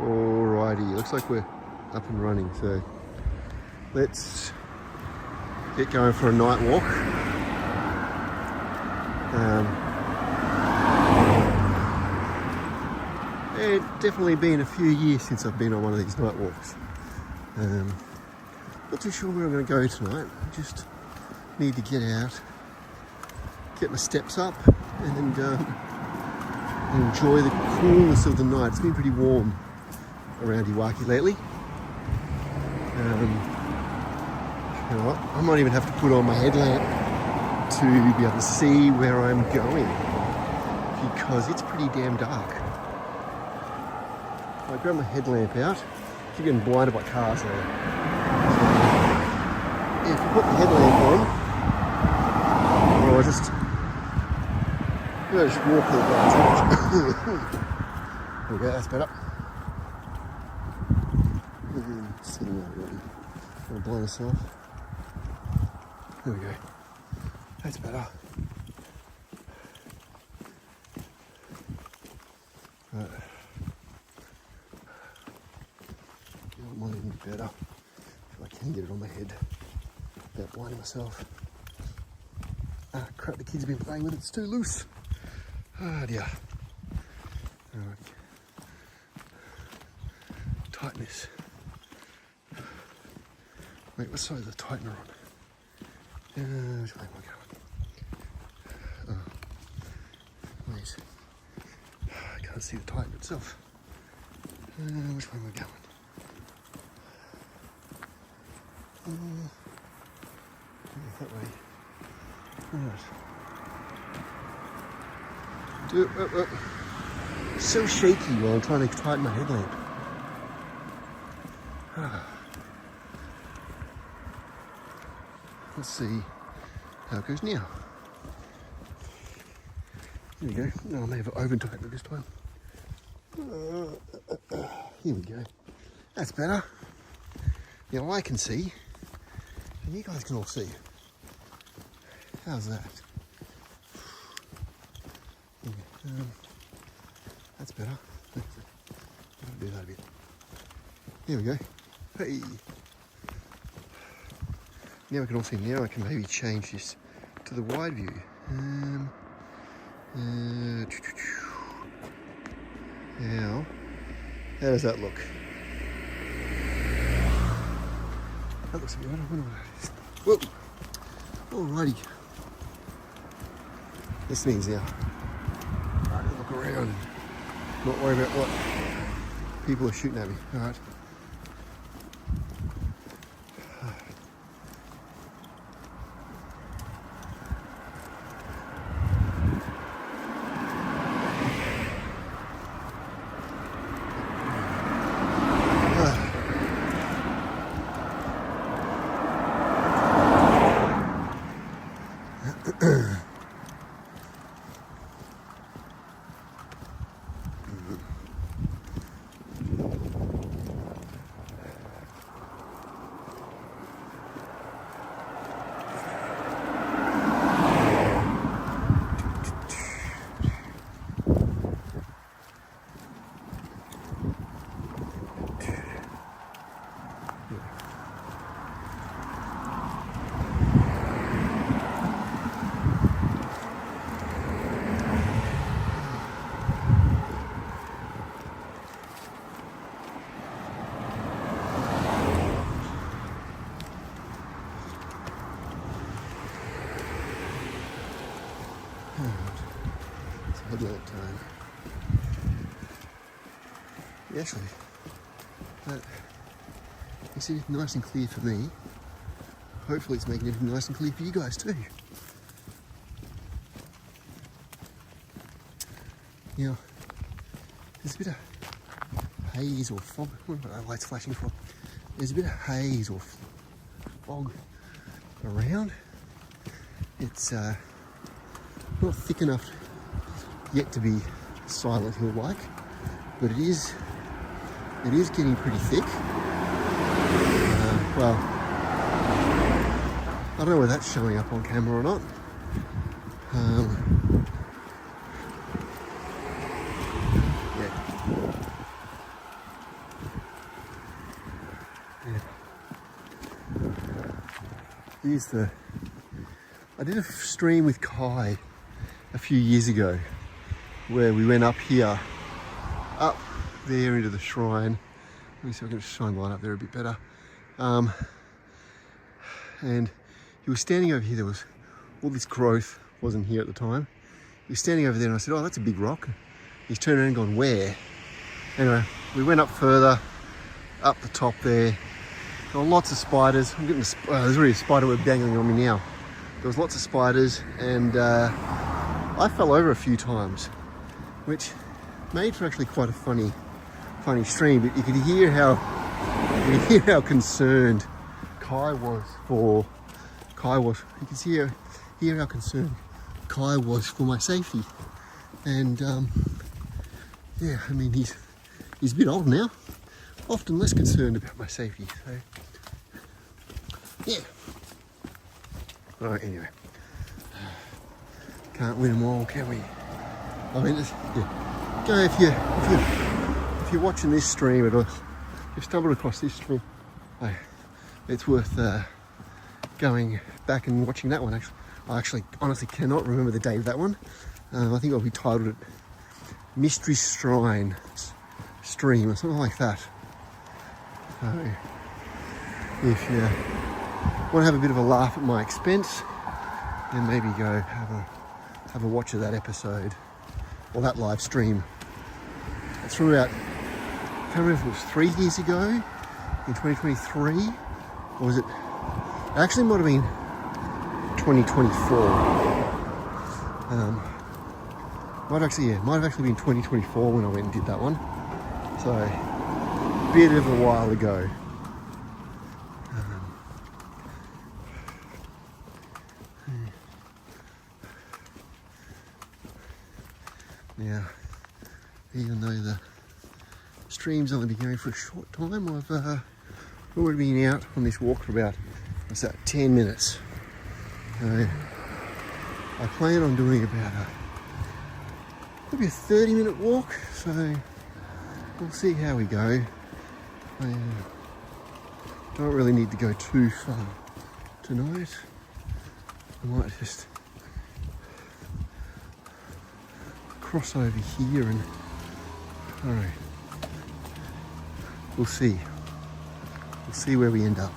Alrighty, looks like we're up and running, so let's get going for a night walk. It's definitely been a few years since I've been on one of these night walks. Not too sure where I'm going to go tonight. I just need to get out, get my steps up, and enjoy the coolness of the night. It's been pretty warm around Iwaki lately. You know what? I might even have to put on my headlamp to be able to see where I'm going, because it's pretty damn dark. I grab my headlamp out. I keep getting blinded by cars now. If you put the headlamp on, or I just walk a little bit. There we go, that's better. Sitting there already. I'm gonna blow this off. There we go. That's better. Right. It might even be better if I can get it on my head without blinding myself. Ah, crap, the kids have been playing with it, it's too loose. Ah, dear. Alright. Tighten this. Wait, what side is the tightener on? Which way am I going? Oh. Wait. I can't see the tightener itself. Which way am I going? Yeah, that way. Alright. So shaky while I'm trying to tighten my headlamp. Let's see how it goes now. Here we go. No, I may have over-tightened it this time. Here we go. That's better. Now I can see, and you guys can all see. How's that? That's better. I'll do that a bit. There we go. Hey. Now we can all see. Now I can maybe change this to the wide view. Now, how does that look? That looks a bit better. I wonder what that is. Whoa! Alrighty. This means now I can look around and not worry about what people are shooting at me. Alright. It's headlight time. Actually, you see it nice and clear for me. Hopefully it's making it nice and clear for you guys too. Now, there's a bit of haze or fog. What are the lights flashing for? There's a bit of haze or fog around. It's not thick enough yet to be Silent Hill-like, but it is getting pretty thick. Well, I don't know whether that's showing up on camera or not. Yeah. Here's the... I did a stream with Kai a few years ago where we went up here, up there into the shrine. Let me see if I can shine the light up there a bit better. And he was standing over here. There was all this growth, wasn't here at the time. He was standing over there and I said, oh, that's a big rock. He's turned around and gone, where? Anyway, we went up further, up the top there. There were lots of spiders. I'm getting there's already a spider web dangling on me now. There was lots of spiders, and I fell over a few times, which made for actually quite a funny stream. But you could hear how concerned Kai was. You can hear how concerned Kai was for my safety, and yeah, I mean he's a bit old now. Often less concerned about my safety. So yeah. Right, anyway. Can't win them all, can we? I mean, yeah. Go if you're watching this stream at all, if you've stumbled across this stream, it's worth going back and watching that one. I actually honestly cannot remember the date of that one. I think we titled it Mystery Shrine Stream or something like that. So, if you want to have a bit of a laugh at my expense, then maybe go have a watch of that episode or that live stream. It's from about, I can't remember if it was 3 years ago in 2023, or was it? It actually might have been 2024. Might have actually been 2024 when I went and did that one. So a bit of a while ago. Now, even though the stream's only been going for a short time, I've already been out on this walk for about, 10 minutes. I plan on doing about maybe a 30-minute walk, so we'll see how we go. I don't really need to go too far tonight. I might just cross over here and alright, we'll see where we end up.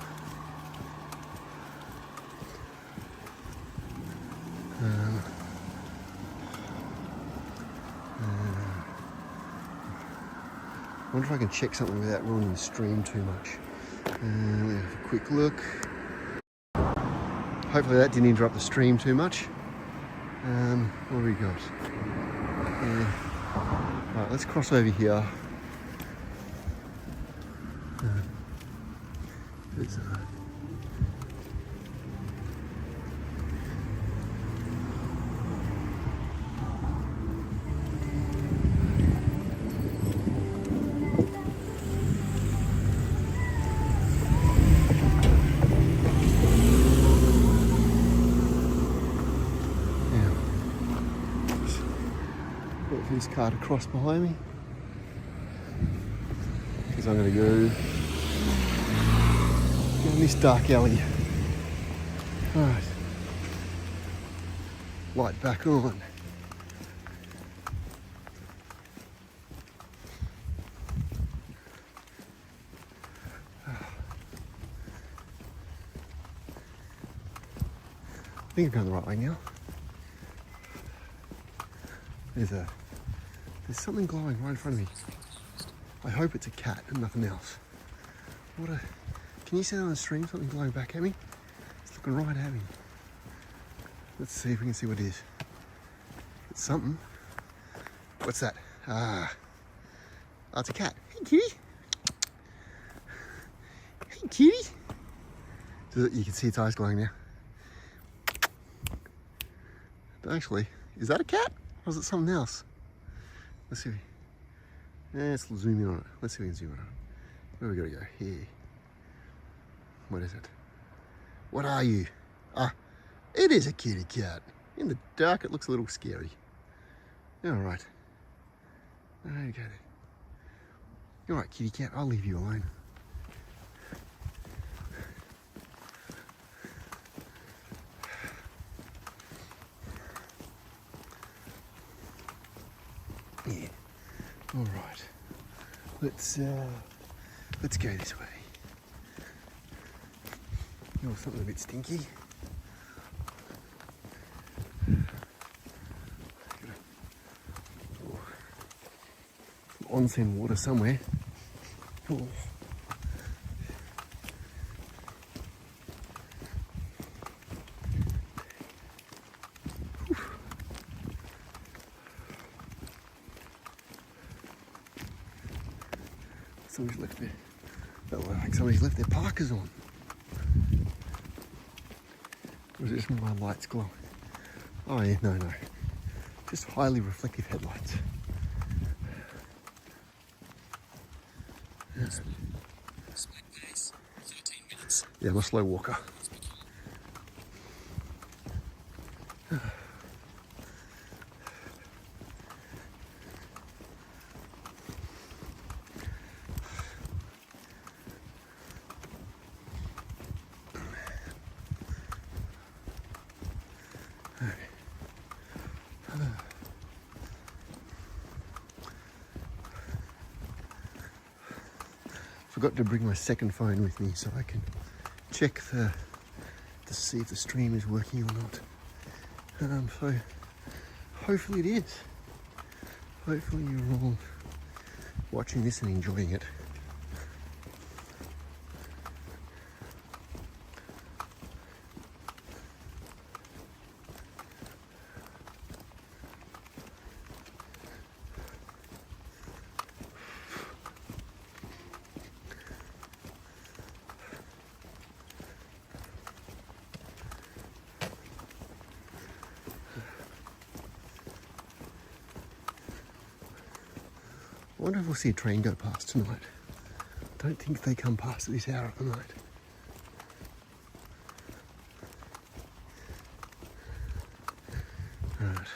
I wonder if I can check something without ruining the stream too much. Let me have a quick look. Hopefully that didn't interrupt the stream too much. What have we got? Right, let's cross over here. There's this car to cross behind me, because I'm going to go down this dark alley. Alright, light back on. I think I'm going the right way now. There's something glowing right in front of me. I hope it's a cat and nothing else. Can you see that on the stream? Something glowing back at me? It's looking right at me. Let's see if we can see what it is. It's something. What's that? Oh, it's a cat. Hey, kitty. Hey, kitty. You can see its eyes glowing now. Actually, is that a cat? Or is it something else? Let's see. Let's zoom in on it. Let's see if we can zoom in on it. Where we gotta go? Here. What is it? What are you? Ah, it is a kitty cat. In the dark, it looks a little scary. All right. Okay. All right, kitty cat. I'll leave you alone. Let's go this way. Oh, something a bit stinky. Oh, some onsen water somewhere. Oh. Somebody's left their, like somebody's left their parkers on. Or is it just my lights glowing? Oh yeah, no. Just highly reflective headlights. Yeah. Pace, 13 minutes. Yeah, I'm a slow walker. Forgot to bring my second phone with me so I can check to see if the stream is working or not. So hopefully it is. Hopefully you're all watching this and enjoying it. I wonder if we'll see a train go past tonight. I don't think they come past at this hour of the night. Right.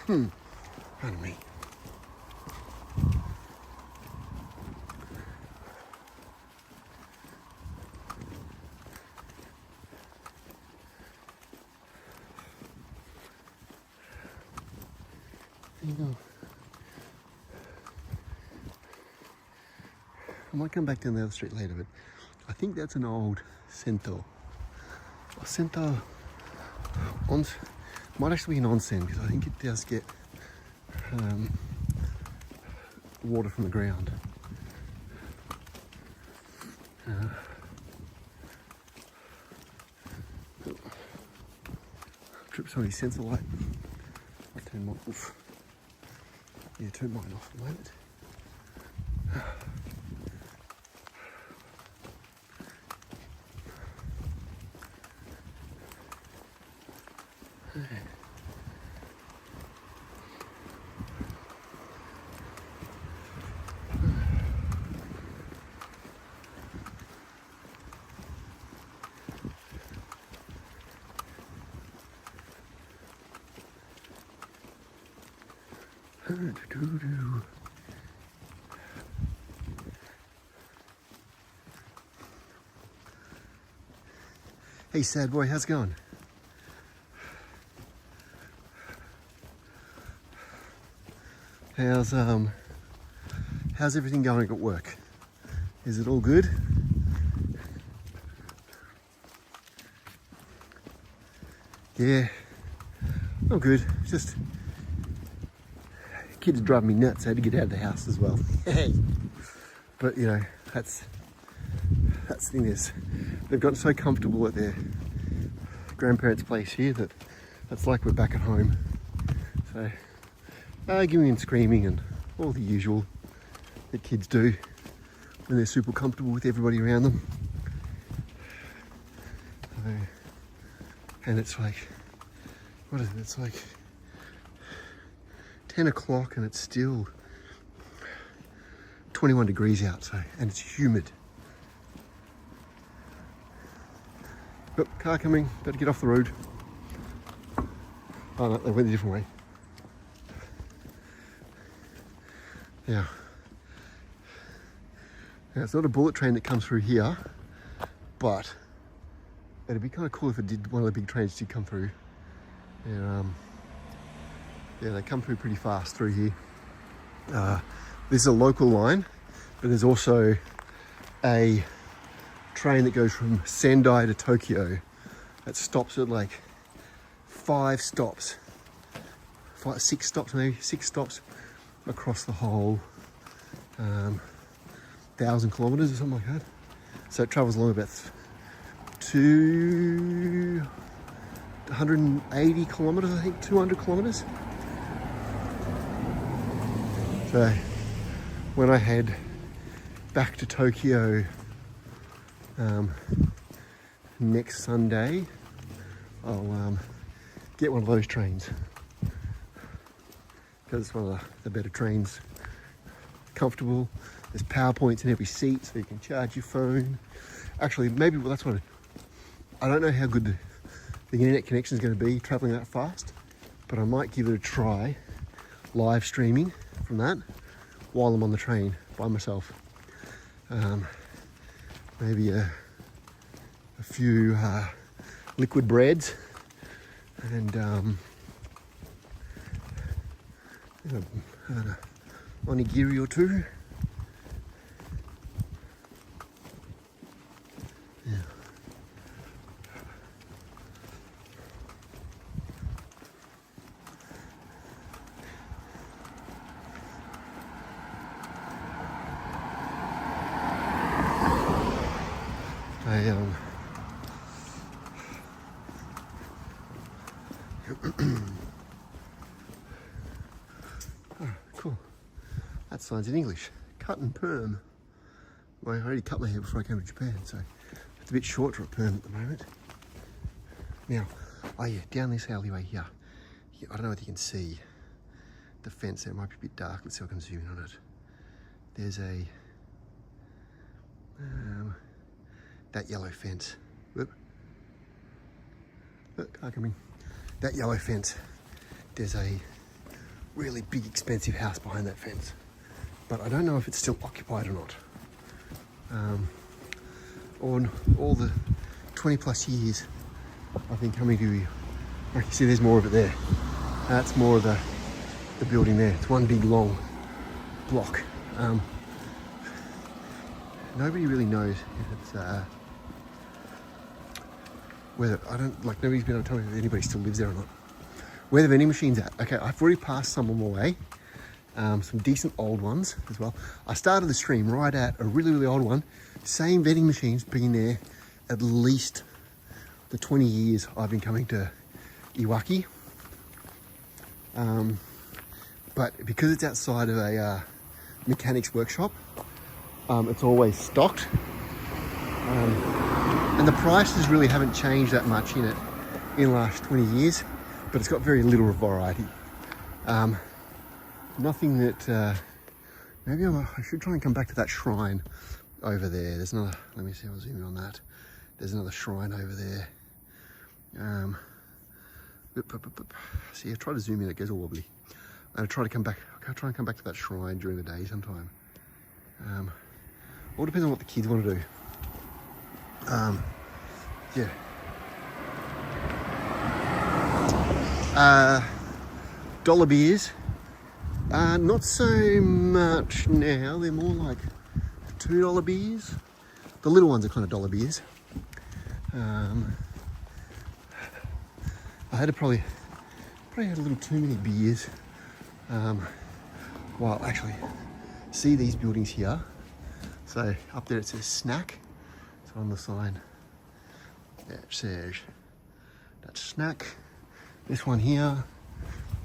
Pardon me. There you go. I might come back down the other street later, but I think that's an old Cento. A Cento might actually be an onsen because I think it does get water from the ground. Trip somebody's sensor light. I turn mine off. Yeah, turn mine off at the moment. Hey, sad boy, how's it going? How's everything going at work? Is it all good? Yeah, all good. Just kids drive me nuts. I had to get out of the house as well. But you know, that's the thing is, they've gotten so comfortable at their grandparents' place here that it's like we're back at home. So arguing and screaming and all the usual that kids do and they're super comfortable with everybody around them. So, and it's like, what is it? It's like 10 o'clock and it's still 21 degrees out, so, and it's humid. Oh, car coming, better get off the road. Oh no, they went a different way. Yeah. Now it's not a bullet train that comes through here, but it'd be kind of cool if it did, one of the big trains did come through. And yeah, they come through pretty fast through here. This is a local line, but there's also a train that goes from Sendai to Tokyo that stops at like 6 stops maybe, 6 stops across the whole 1,000 kilometers or something like that. So it travels along about 180 kilometers, I think, 200 kilometers. So when I head back to Tokyo next Sunday, I'll get one of those trains because it's one of the better trains. Comfortable. There's power points in every seat, so you can charge your phone. Actually, maybe that's what I don't know how good the internet connection is going to be traveling that fast, but I might give it a try, live streaming from that while I'm on the train by myself. Maybe a few liquid breads and an onigiri or two. Yeah. Oh, cool. That sign's in English. Cut and perm. Well, I already cut my hair before I came to Japan, so it's a bit short for a perm at the moment. Now, oh yeah, down this alleyway here. I don't know if you can see the fence there. It might be a bit dark. Let's see if I can zoom in on it. There's a that yellow fence. Whoop. Look, car coming. That yellow fence. There's a really big, expensive house behind that fence, but I don't know if it's still occupied or not. On all the 20 plus years I've been coming to, I can see there's more of it there. That's more of the building there. It's one big long block. Nobody really knows if it's whether, nobody's been able to tell me if anybody still lives there or not. Where the vending machine's at. Okay, I've already passed some on my way. Some decent old ones as well. I started the stream right at a really, really old one. Same vending machines been there at least the 20 years I've been coming to Iwaki. But because it's outside of a mechanic's workshop, it's always stocked. And the prices really haven't changed that much in it in the last 20 years, but it's got very little variety. Nothing that, maybe I should try and come back to that shrine over there. There's another, let me see, I'll zoom in on that. There's another shrine over there. See, I try to zoom in, it goes all wobbly. I'll try and come back to that shrine during the day sometime. All depends on what the kids want to do. Yeah. Dollar beers. Not so much now. They're more like $2 beers. The little ones are kind of dollar beers. I had probably had a little too many beers. Well, actually, see these buildings here. So up there it says snack. So on the sign, yeah, it says that's snack. This one here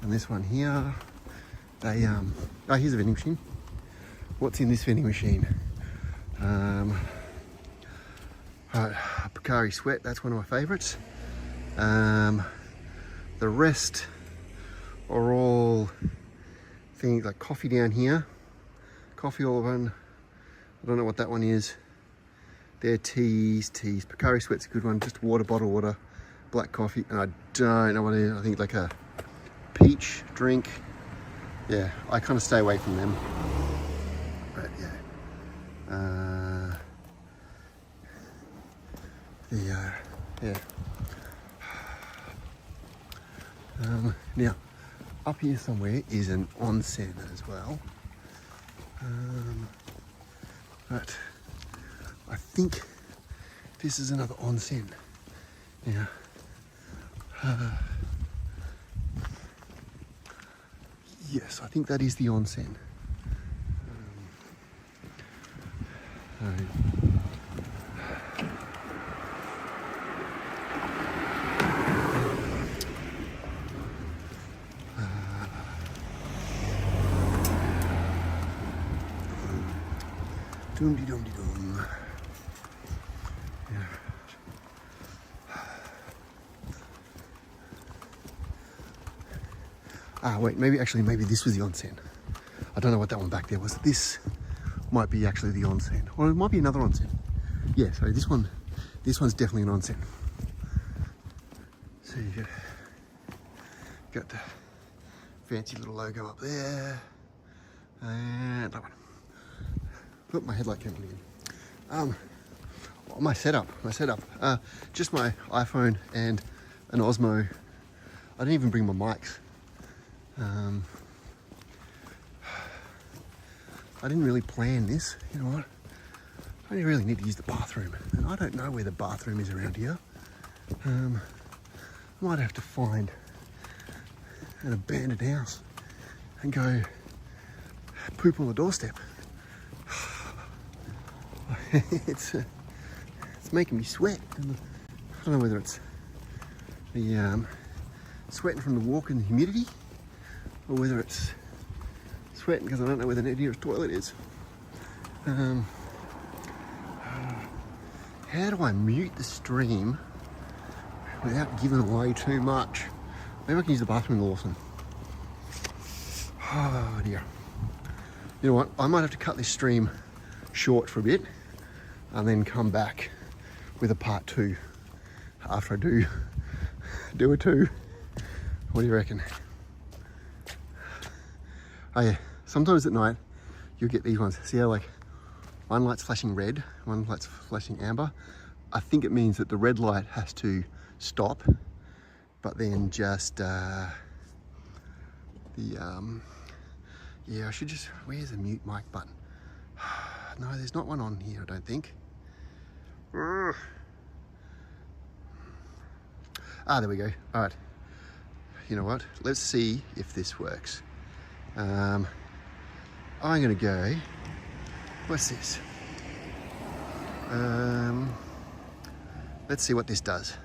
and this one here. They oh, here's a vending machine. What's in this vending machine? Um, right, Pocari Sweat, that's one of my favourites. The rest are all things like coffee down here. Coffee oven. I don't know what that one is. They're teas. Pocari Sweat's a good one. Just water, bottled water, black coffee. And I don't know what it is. I think like a peach drink. Yeah, I kind of stay away from them. But yeah. Yeah. Now, up here somewhere is an onsen as well. But I think this is another onsen. Now, yes, I think that is the onsen. Doom-de-doom-de-doom. Yeah. Wait, maybe this was the onsen. I don't know what that one back there was. This might be actually the onsen. Or it might be another onsen. Yeah, so this one's definitely an onsen. So you got the fancy little logo up there. And that one. Look, my headlight came on again. My setup. Just my iPhone and an Osmo. I didn't even bring my mics. I didn't really plan this. You know what? I only really need to use the bathroom, and I don't know where the bathroom is around here. I might have to find an abandoned house and go poop on the doorstep. It's making me sweat. I don't know whether it's the sweating from the walk and the humidity, or whether it's sweating because I don't know where the nearest toilet is. How do I mute the stream without giving away too much? Maybe I can use the bathroom in Lawson. Oh dear. You know what? I might have to cut this stream short for a bit and then come back with a part 2 after I do a 2. What do you reckon? Oh yeah, sometimes at night you'll get these ones. See how like one light's flashing red, one light's flashing amber? I think it means that the red light has to stop, but then just yeah, I should just, where's the mute mic button? No, there's not one on here, I don't think. There we go. All right. You know what? Let's see if this works. I'm gonna go, what's this? Let's see what this does.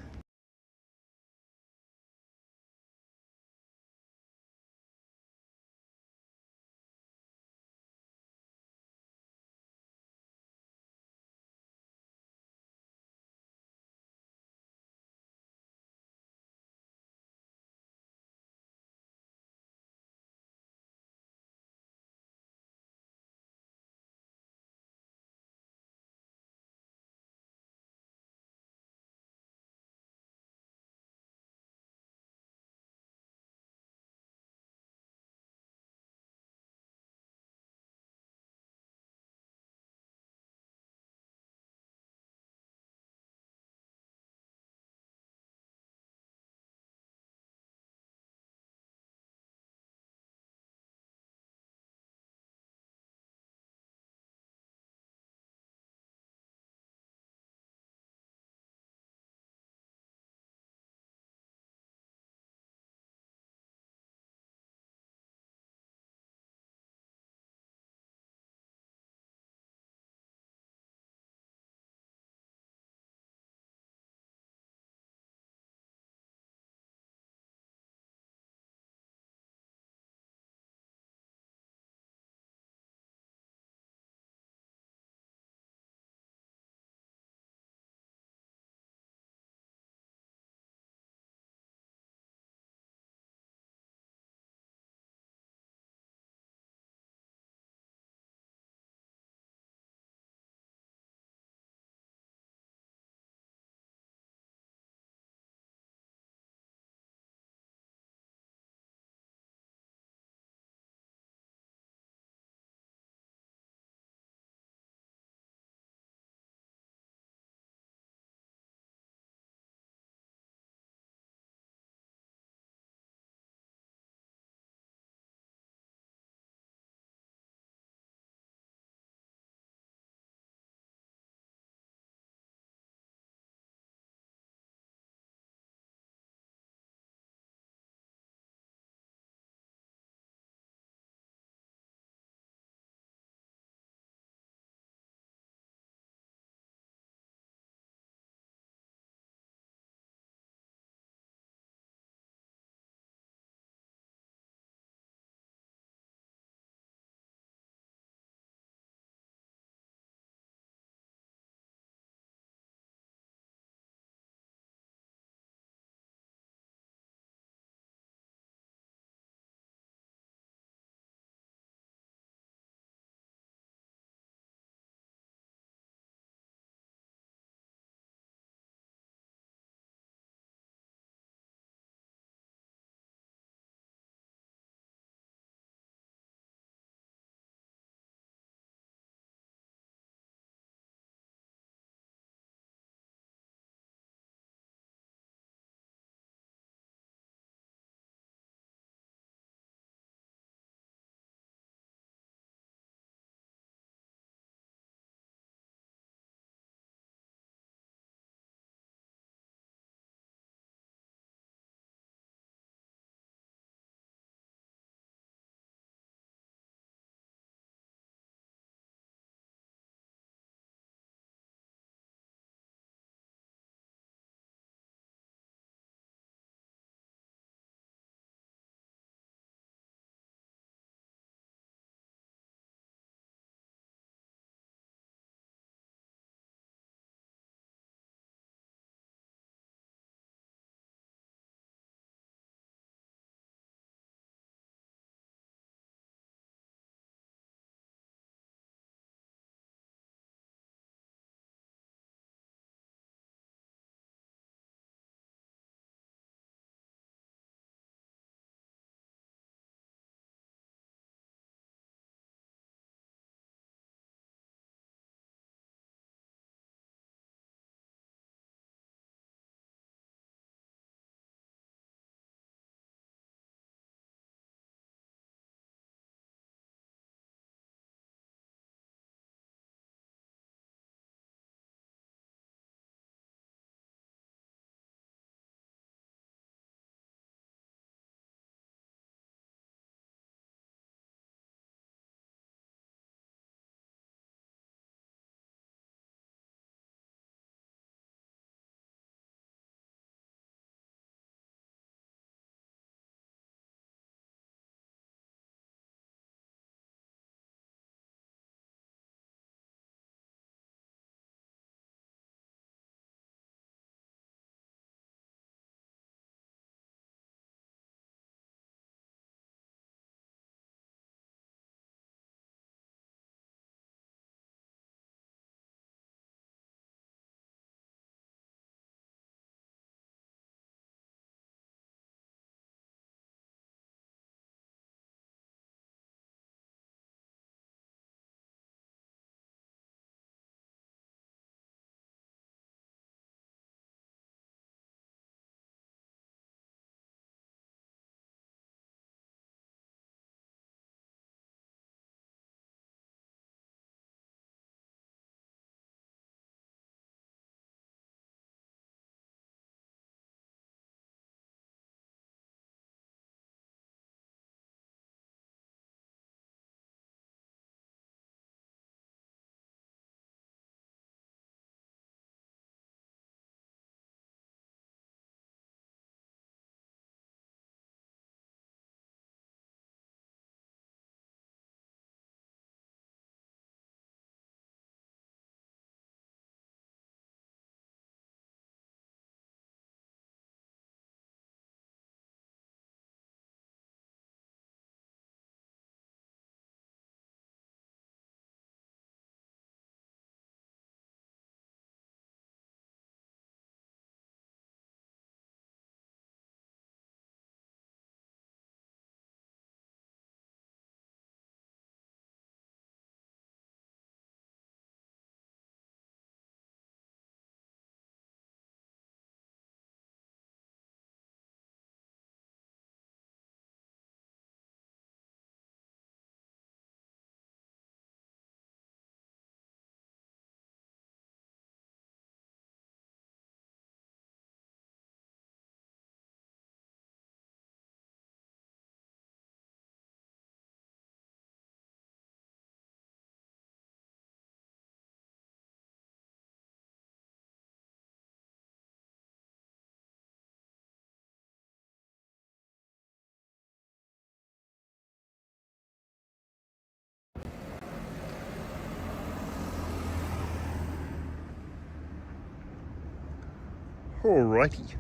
Alrighty,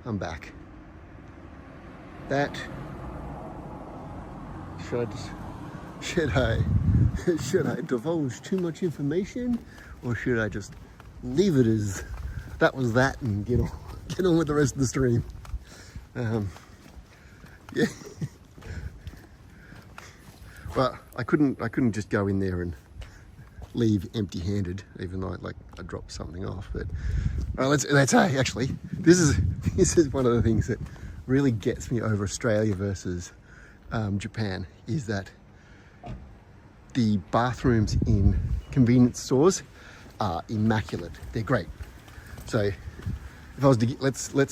I'm back. That should I divulge too much information, or should I just leave it as that was that and get on with the rest of the stream? Yeah. Well, I couldn't just go in there and leave empty-handed, even though I dropped something off. But let's say actually this is one of the things that really gets me over Australia versus Japan, is that the bathrooms in convenience stores are immaculate. They're great. So if I was to get, let's you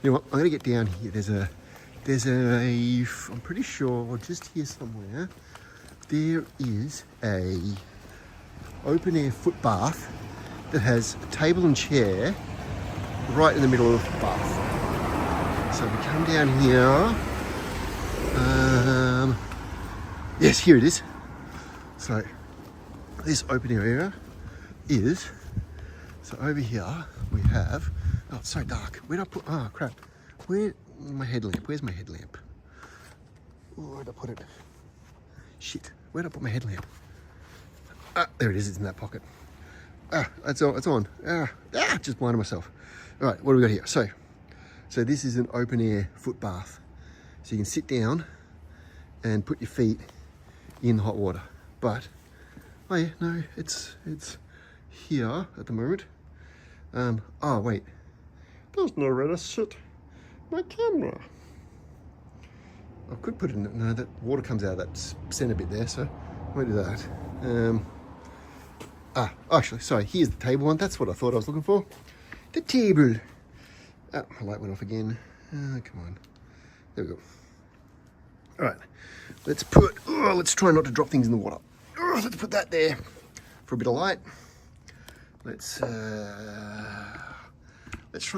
know what, I'm gonna get down here. There's a I'm pretty sure just here somewhere there is a open air foot bath that has a table and chair right in the middle of the bath. So we come down here. Yes, here it is. So this open air area is, so over here we have, oh it's so dark. Where did I put, oh crap. Where's my headlamp? Oh, where'd I put it? Shit, where'd I put my headlamp? There it is, it's in that pocket. It's on. Just blinded myself. All right, what do we got here? So this is an open air foot bath. So you can sit down and put your feet in hot water. But, oh yeah, no, it's here at the moment. Oh wait, there's nowhere to sit my camera. I could put it in, no, that water comes out of that center bit there, so I won't do that. Actually, sorry, here's the table one. That's what I thought I was looking for. The table. My light went off again. Come on. There we go. All right, let's try not to drop things in the water. Let's put that there for a bit of light. Let's try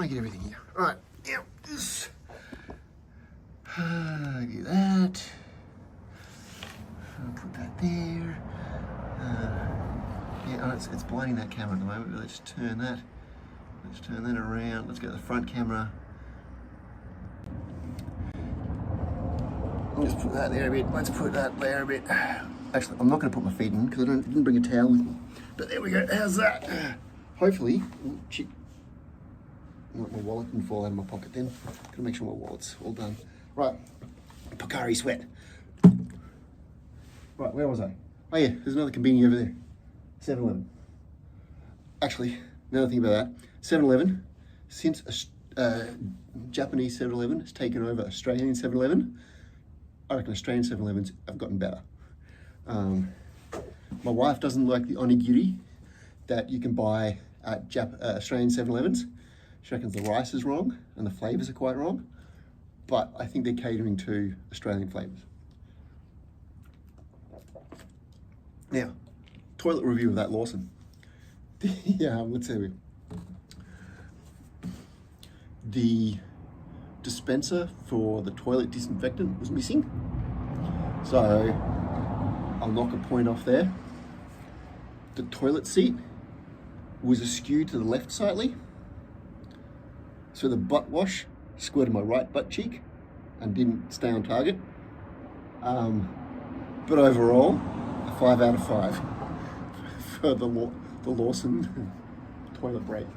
and get everything here. All right, yeah, this. Do that. I'll put that there. Yeah, it's blinding that camera at the moment. Let's turn that. Let's turn that around. Let's go to the front camera. Let's put that there a bit. Let's put that there a bit. Actually, I'm not going to put my feet in because I didn't bring a towel with me. But there we go. How's that? Hopefully, my wallet didn't fall out of my pocket then. Gotta make sure my wallet's all done. Right, Pocari Sweat. Right, where was I? Oh yeah, there's another convenience over there. 7-Eleven. Actually, another thing about that, 7-Eleven, since Japanese 7-Eleven has taken over Australian 7-Eleven, I reckon Australian 7-Elevens have gotten better. My wife doesn't like the onigiri that you can buy at Australian 7-Elevens. She reckons the rice is wrong and the flavours are quite wrong, but I think they're catering to Australian flavours. Now, toilet review of that Lawson. Yeah, let's say the dispenser for the toilet disinfectant was missing. So I'll knock a point off there. The toilet seat was askew to the left slightly. So the butt wash squirted my right butt cheek and didn't stay on target. But overall, a 5 out of 5 for the Lawson toilet break.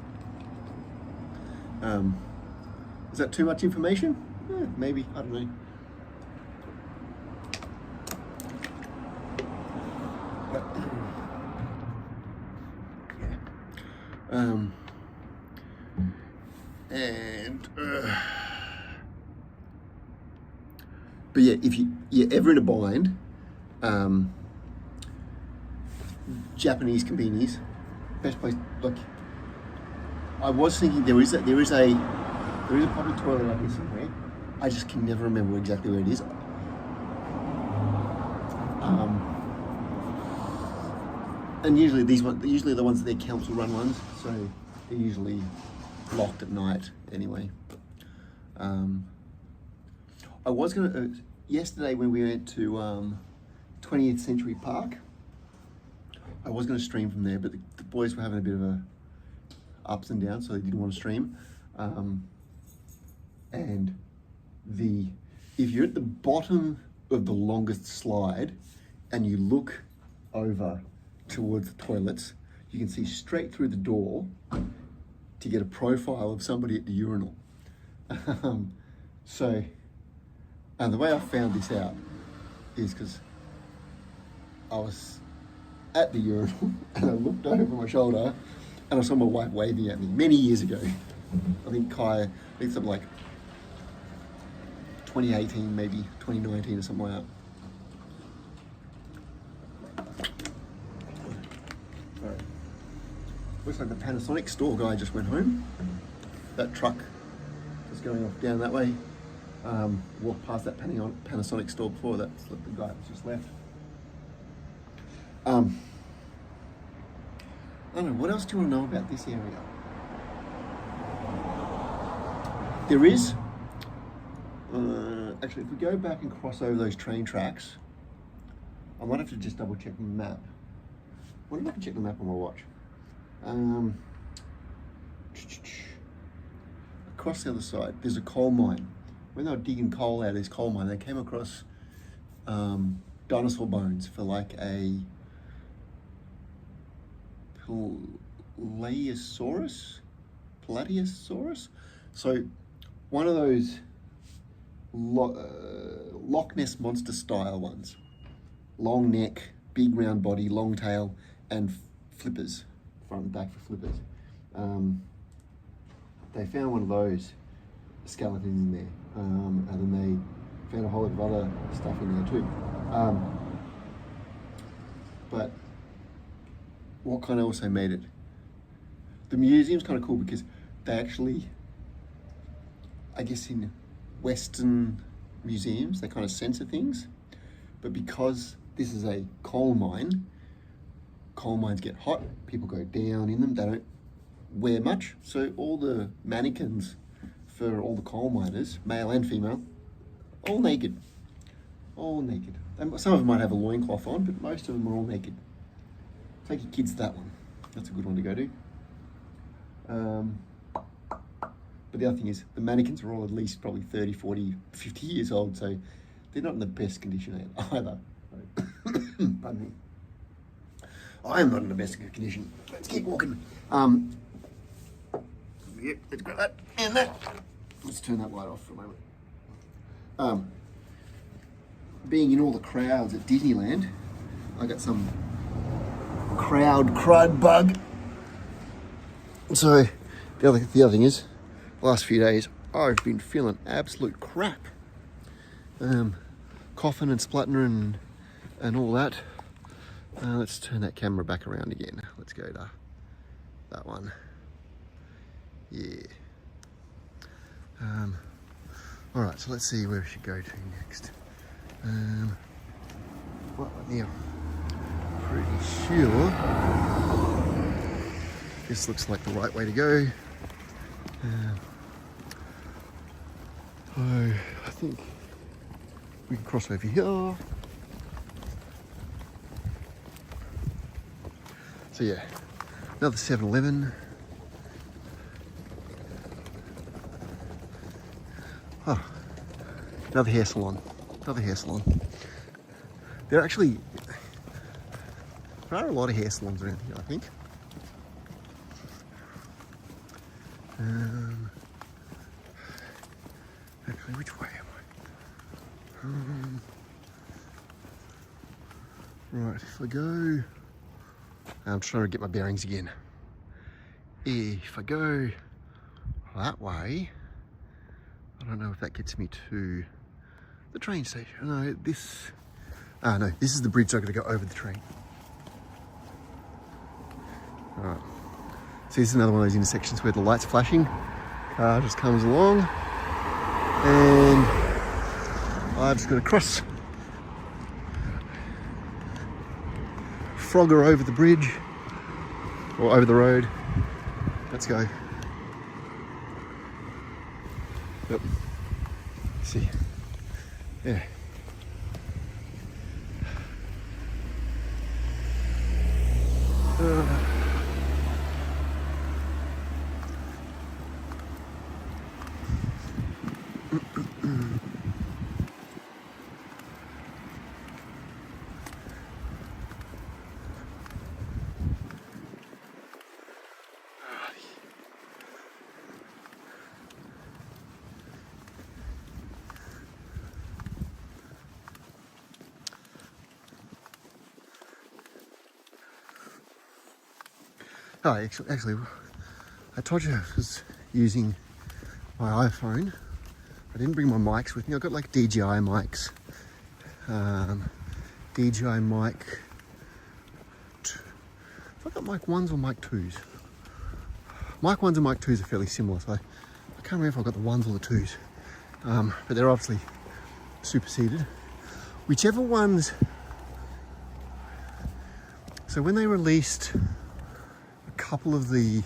Is that too much information? Maybe, I don't know. But yeah, if you're ever in a bind, Japanese convenience, best place. Look, I was thinking there is a public toilet out here somewhere. I just can never remember exactly where it is. And usually the ones that they're council run ones, so they're usually locked at night anyway. I was gonna yesterday when we went to 20th Century Park, I was gonna stream from there, but the boys were having a bit of ups and downs, so they didn't want to stream. And if you're at the bottom of the longest slide and you look over towards the toilets, you can see straight through the door to get a profile of somebody at the urinal. And the way I found this out is because I was at the urinal and I looked over my shoulder and I saw my wife waving at me many years ago. I think something like 2018, maybe 2019 or something like that. Sorry. Looks like the Panasonic store guy just went home. That truck is going off down that way. Walked past that Panasonic store before. That's the guy that's just left. I don't know, what else do you want to know about this area? There is, actually, if we go back and cross over those train tracks, I might have to just double check the map. I wonder if I can check the map on my watch. Across the other side, there's a coal mine. When they were digging coal out of this coal mine, they came across dinosaur bones for like a Palladiasaurus. So one of those Loch Ness monster style ones. Long neck, big round body, long tail, and flippers, front and back for flippers. They found one of those skeletons in there, and then they found a whole lot of other stuff in there too. But what kind of also made it? The museum's kind of cool because they actually, I guess in Western museums, they kind of censor things, but because this is a coal mine, coal mines get hot, people go down in them, they don't wear much, so all the mannequins for all the coal miners, male and female, all naked. And some of them might have a loincloth on, but most of them are all naked. Take your kids to that one. That's a good one to go to. But the other thing is, the mannequins are all at least probably 30, 40, 50 years old, so they're not in the best condition either. Pardon me. I am not in the best condition. Let's keep walking. Yep, let's grab that and that. Let's turn that light off for a moment. Being in all the crowds at Disneyland, I got some crud bug. So the other thing is, the last few days I've been feeling absolute crap. Coughing and spluttering and all that. Let's turn that camera back around again. Let's go to that one. Yeah. All right, so let's see where we should go to next. Well, now, pretty sure this looks like the right way to go. So I think we can cross over here. So yeah, another 7-Eleven. Oh, another hair salon. There are a lot of hair salons around here, I think. Actually, which way am I? Right, if I go, I'm trying to get my bearings again. If I go that way, I don't know if that gets me to the train station. No, this is the bridge. I've got to go over the train. All right. So this is another one of those intersections where the light's flashing. Car just comes along, and I've just got to cross. Frogger over the bridge, or over the road. Let's go. Yep. See. Yeah. Oh, actually, I told you I was using my iPhone. I didn't bring my mics with me. I've got like DJI mics. DJI mic. Have I got mic 1s or mic 2s? Mic 1s and mic 2s are fairly similar, so I can't remember if I've got the 1s or the 2s. But they're obviously superseded. Whichever ones. So when they released a couple of the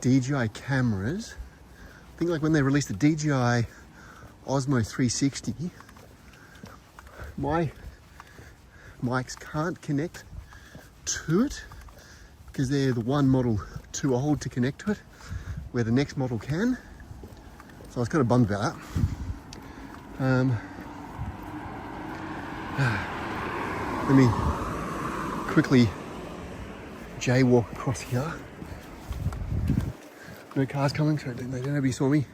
DJI cameras, I think like when they released the DJI Osmo 360, my mics can't connect to it because they're the one model too old to connect to it, where the next model can. So I was kind of bummed about that. Let me quickly jaywalk across here. No cars coming, so nobody saw me.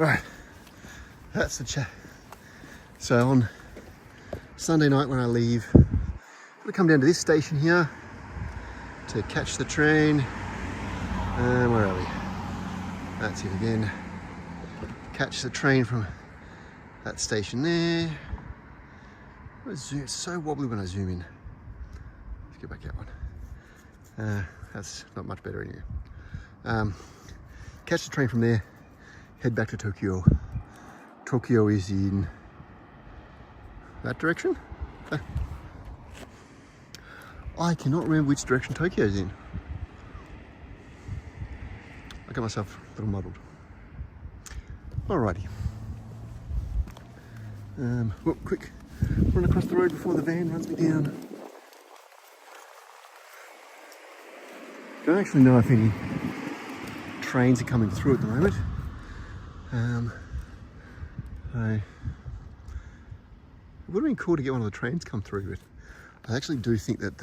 All right, that's the chat. So on Sunday night when I leave, I'm gonna come down to this station here to catch the train. Where are we? That's it again. Catch the train from that station there. It's so wobbly when I zoom in. Let's get back that one. That's not much better anyway. Catch the train from there, head back to Tokyo. Tokyo is in that direction? I cannot remember which direction Tokyo is in. I got myself a little muddled. Alrighty. Quick, run across the road before the van runs me down. Don't actually know if any trains are coming through at the moment. It would have been cool to get one of the trains come through, but I actually do think that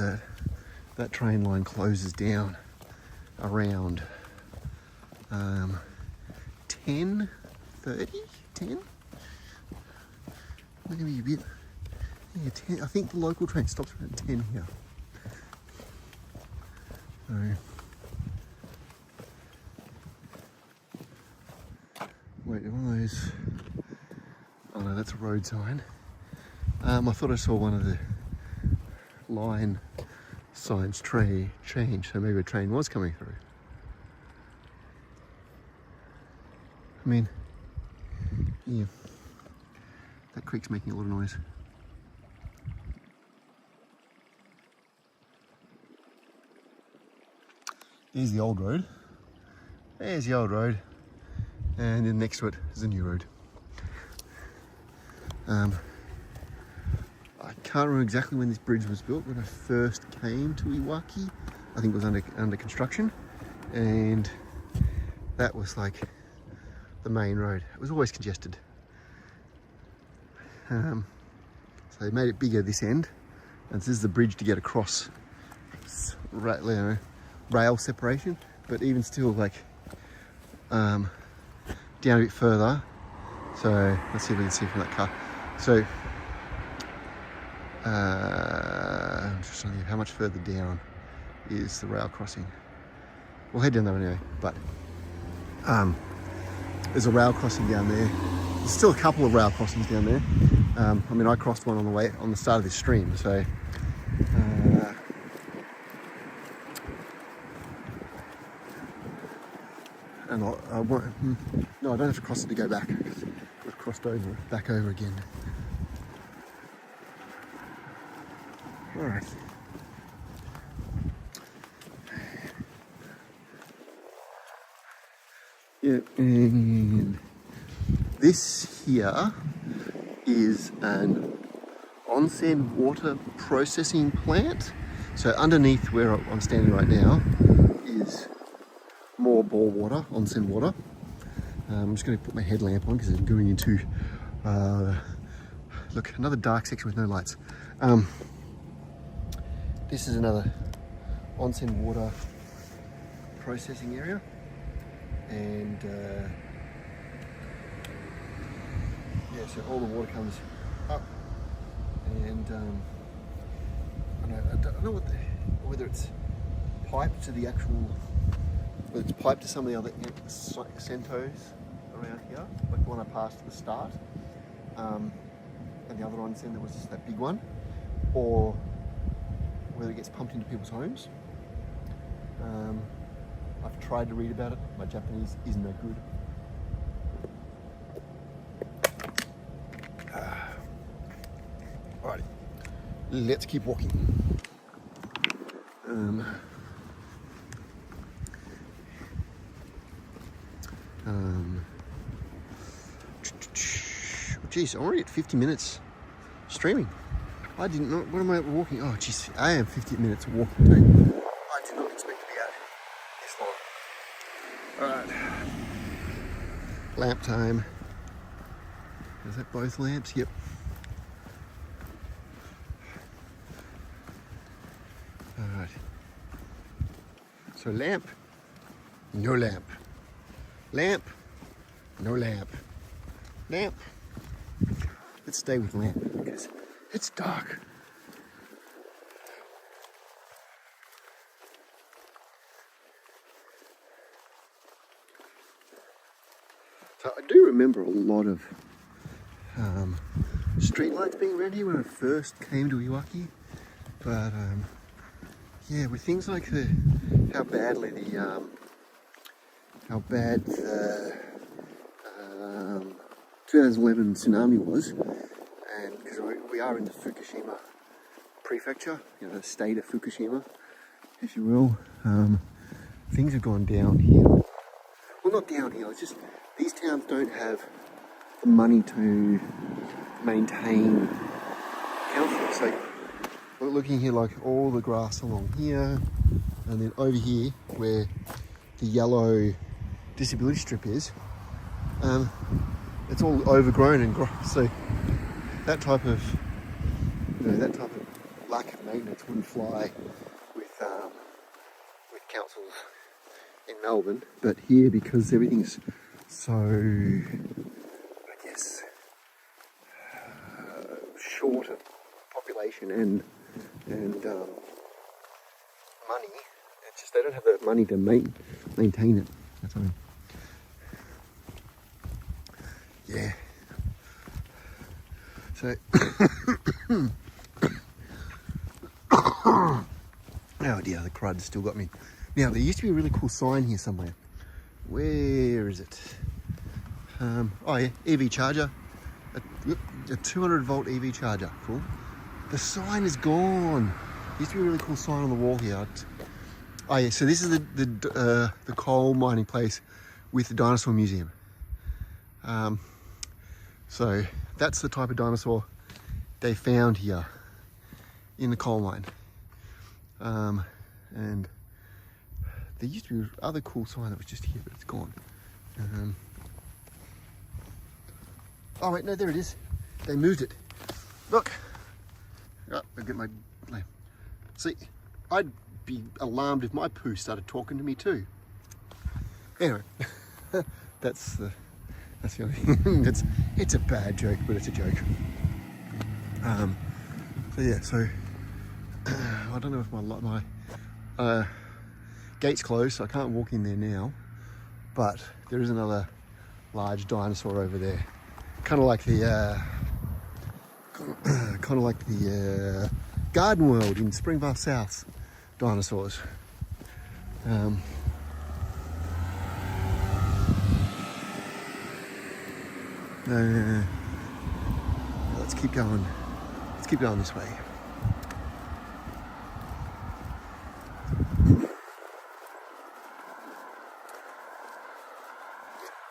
that train line closes down around 10:30, 10? Maybe a bit. Yeah, 10. I think the local train stops around 10 here. So, wait, one of those. Oh no, that's a road sign. I thought I saw one of the line signs change, so maybe a train was coming through. I mean, yeah, that creek's making a lot of noise. There's the old road. There's the old road. And then next to it is a new road. I can't remember exactly when this bridge was built. When I first came to Iwaki, I think it was under construction. And that was like the main road. It was always congested. So they made it bigger this end. And this is the bridge to get across. Rail separation, but even still, like down a bit further. So let's see if we can see from that car. So I'm just trying to think how much further down is the rail crossing. We'll head down there anyway, but there's a rail crossing down there. There's still a couple of rail crossings down there. I mean, I crossed one on the start of this stream, so and I won't, no, I don't have to cross it to go back. I've crossed back over again. All right. Yeah, and this here is an onsen water processing plant. So underneath where I'm standing right now is more bore water, onsen water. I'm just going to put my headlamp on because I'm going into, look, another dark section with no lights. This is another onsen water processing area. And yeah, so all the water comes up, and I don't know whether it's piped to the actual, well, it's piped to some of the other centos around here, like the one I passed at the start, and the other one there was just that big one, or whether it gets pumped into people's homes. I've tried to read about it. My Japanese isn't that good. Alrighty, let's keep walking. Geez, I'm already at 50 minutes streaming. I didn't know. What am I walking? Oh, geez, I am 50 minutes walking too. I did not expect to be out this long. Alright. Lamp time. Is that both lamps? Yep. Alright. So lamp, no lamp. Lamp, no lamp. Lamp. Let's stay with lamp because it's dark. So I do remember a lot of street lights being around here when I first came to Iwaki, but yeah, with things like how bad the 2011 tsunami was, and because we are in the Fukushima prefecture, you know, the state of Fukushima, if you will, things have gone downhill. Well, not downhill, it's just these towns don't have the money to maintain councils. So we're looking here, like all the grass along here, and then over here where the yellow disability strip is, it's all overgrown and so that type of lack of maintenance wouldn't fly with councils in Melbourne, but here, because everything's so, I guess, short of population and money, it's just they don't have the money to maintain it. That's what I mean. Yeah. So, oh dear, the crud still got me. Now, there used to be a really cool sign here somewhere. Where is it? Oh yeah, EV charger. A 200 volt EV charger. Cool. The sign is gone. There used to be a really cool sign on the wall here. Oh yeah, so this is the coal mining place with the dinosaur museum. So that's the type of dinosaur they found here in the coal mine. And there used to be other cool sign that was just here, but it's gone. Oh wait, no, there it is. They moved it. Look. Oh, I'll get my lamp. See, I'd be alarmed if my poo started talking to me too. Anyway, that's the only thing. It's a bad joke, but it's a joke. So yeah, so I don't know if my gate's closed, so I can't walk in there now. But there is another large dinosaur over there, kind of like the Garden World in Springvale South dinosaurs. Let's keep going. Let's keep going this way.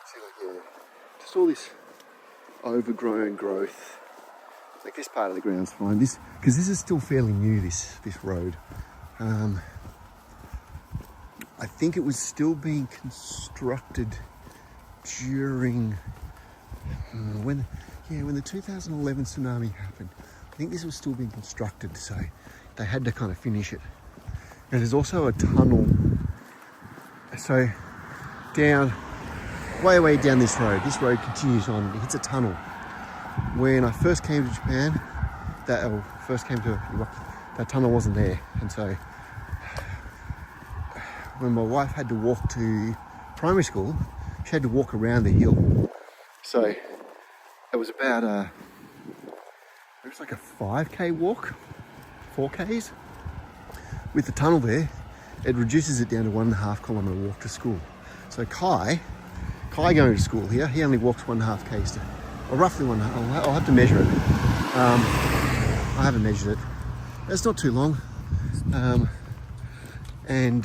See, like, yeah, just all this overgrown growth. Like this part of the ground's fine. Because this is still fairly new. This road. I think it was still being constructed during when the 2011 tsunami happened. I think this was still being constructed, so they had to kind of finish it. And there's also a tunnel. So way down this road continues on. It hits a tunnel. When I first came to Japan, first came to Iwaki, that tunnel wasn't there, and so when my wife had to walk to primary school, she had to walk around the hill. So it was about it was like a 5k walk, 4k's. With the tunnel there, it reduces it down to 1.5 kilometre walk to school. So Kai going to school here, he only walks 1.5 k's to, or roughly 1.5. I'll have to measure it. I haven't measured it. It's not too long. And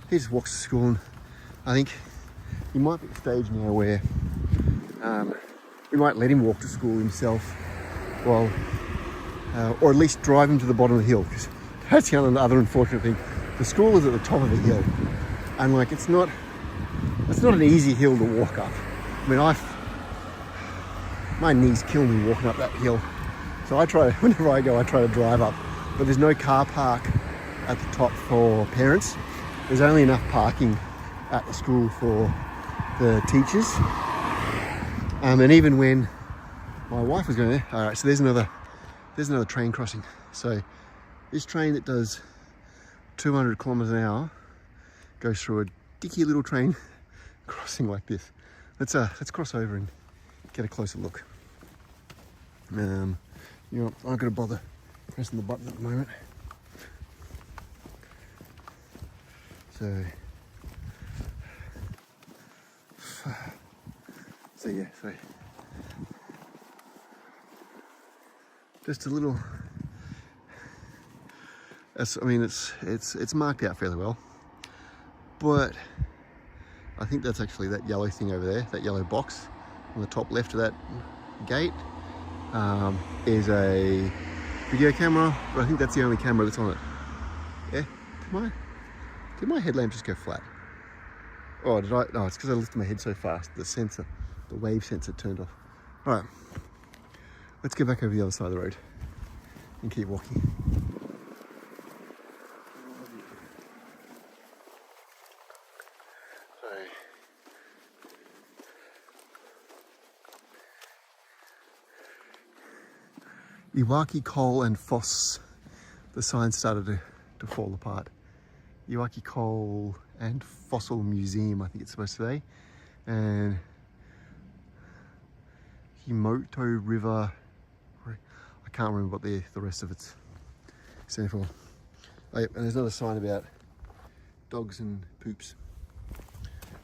he just walks to school, and I think he might be at the stage now where we might let him walk to school himself, while, or at least drive him to the bottom of the hill, because that's the other unfortunate thing. The school is at the top of the hill, and like it's not an easy hill to walk up. I mean, my knees kill me walking up that hill, so whenever I go, I try to drive up. But there's no car park at the top for parents. There's only enough parking at the school for the teachers. And even when my wife was going there, all right, so there's another train crossing. So this train that does 200 kilometers an hour goes through a dicky little train crossing like this. Let's cross over and get a closer look. You know, I'm not going to bother pressing the button at the moment. So yeah, just a little. I mean, it's marked out fairly well, but I think that's actually that yellow thing over there, that yellow box on the top left of that gate, is a video camera, but I think that's the only camera that's on it. Yeah, did my headlamp just go flat? Oh, did I? No, it's because I lifted my head so fast. The wave sensor turned off. All right, let's get back over the other side of the road and keep walking. Iwaki coal and phos. The sign started to fall apart. Iwaki coal and fossil museum, I think it's supposed to say, and Himoto River. I can't remember what the rest of it's standing for. Oh, yep, and there's another sign about dogs and poops.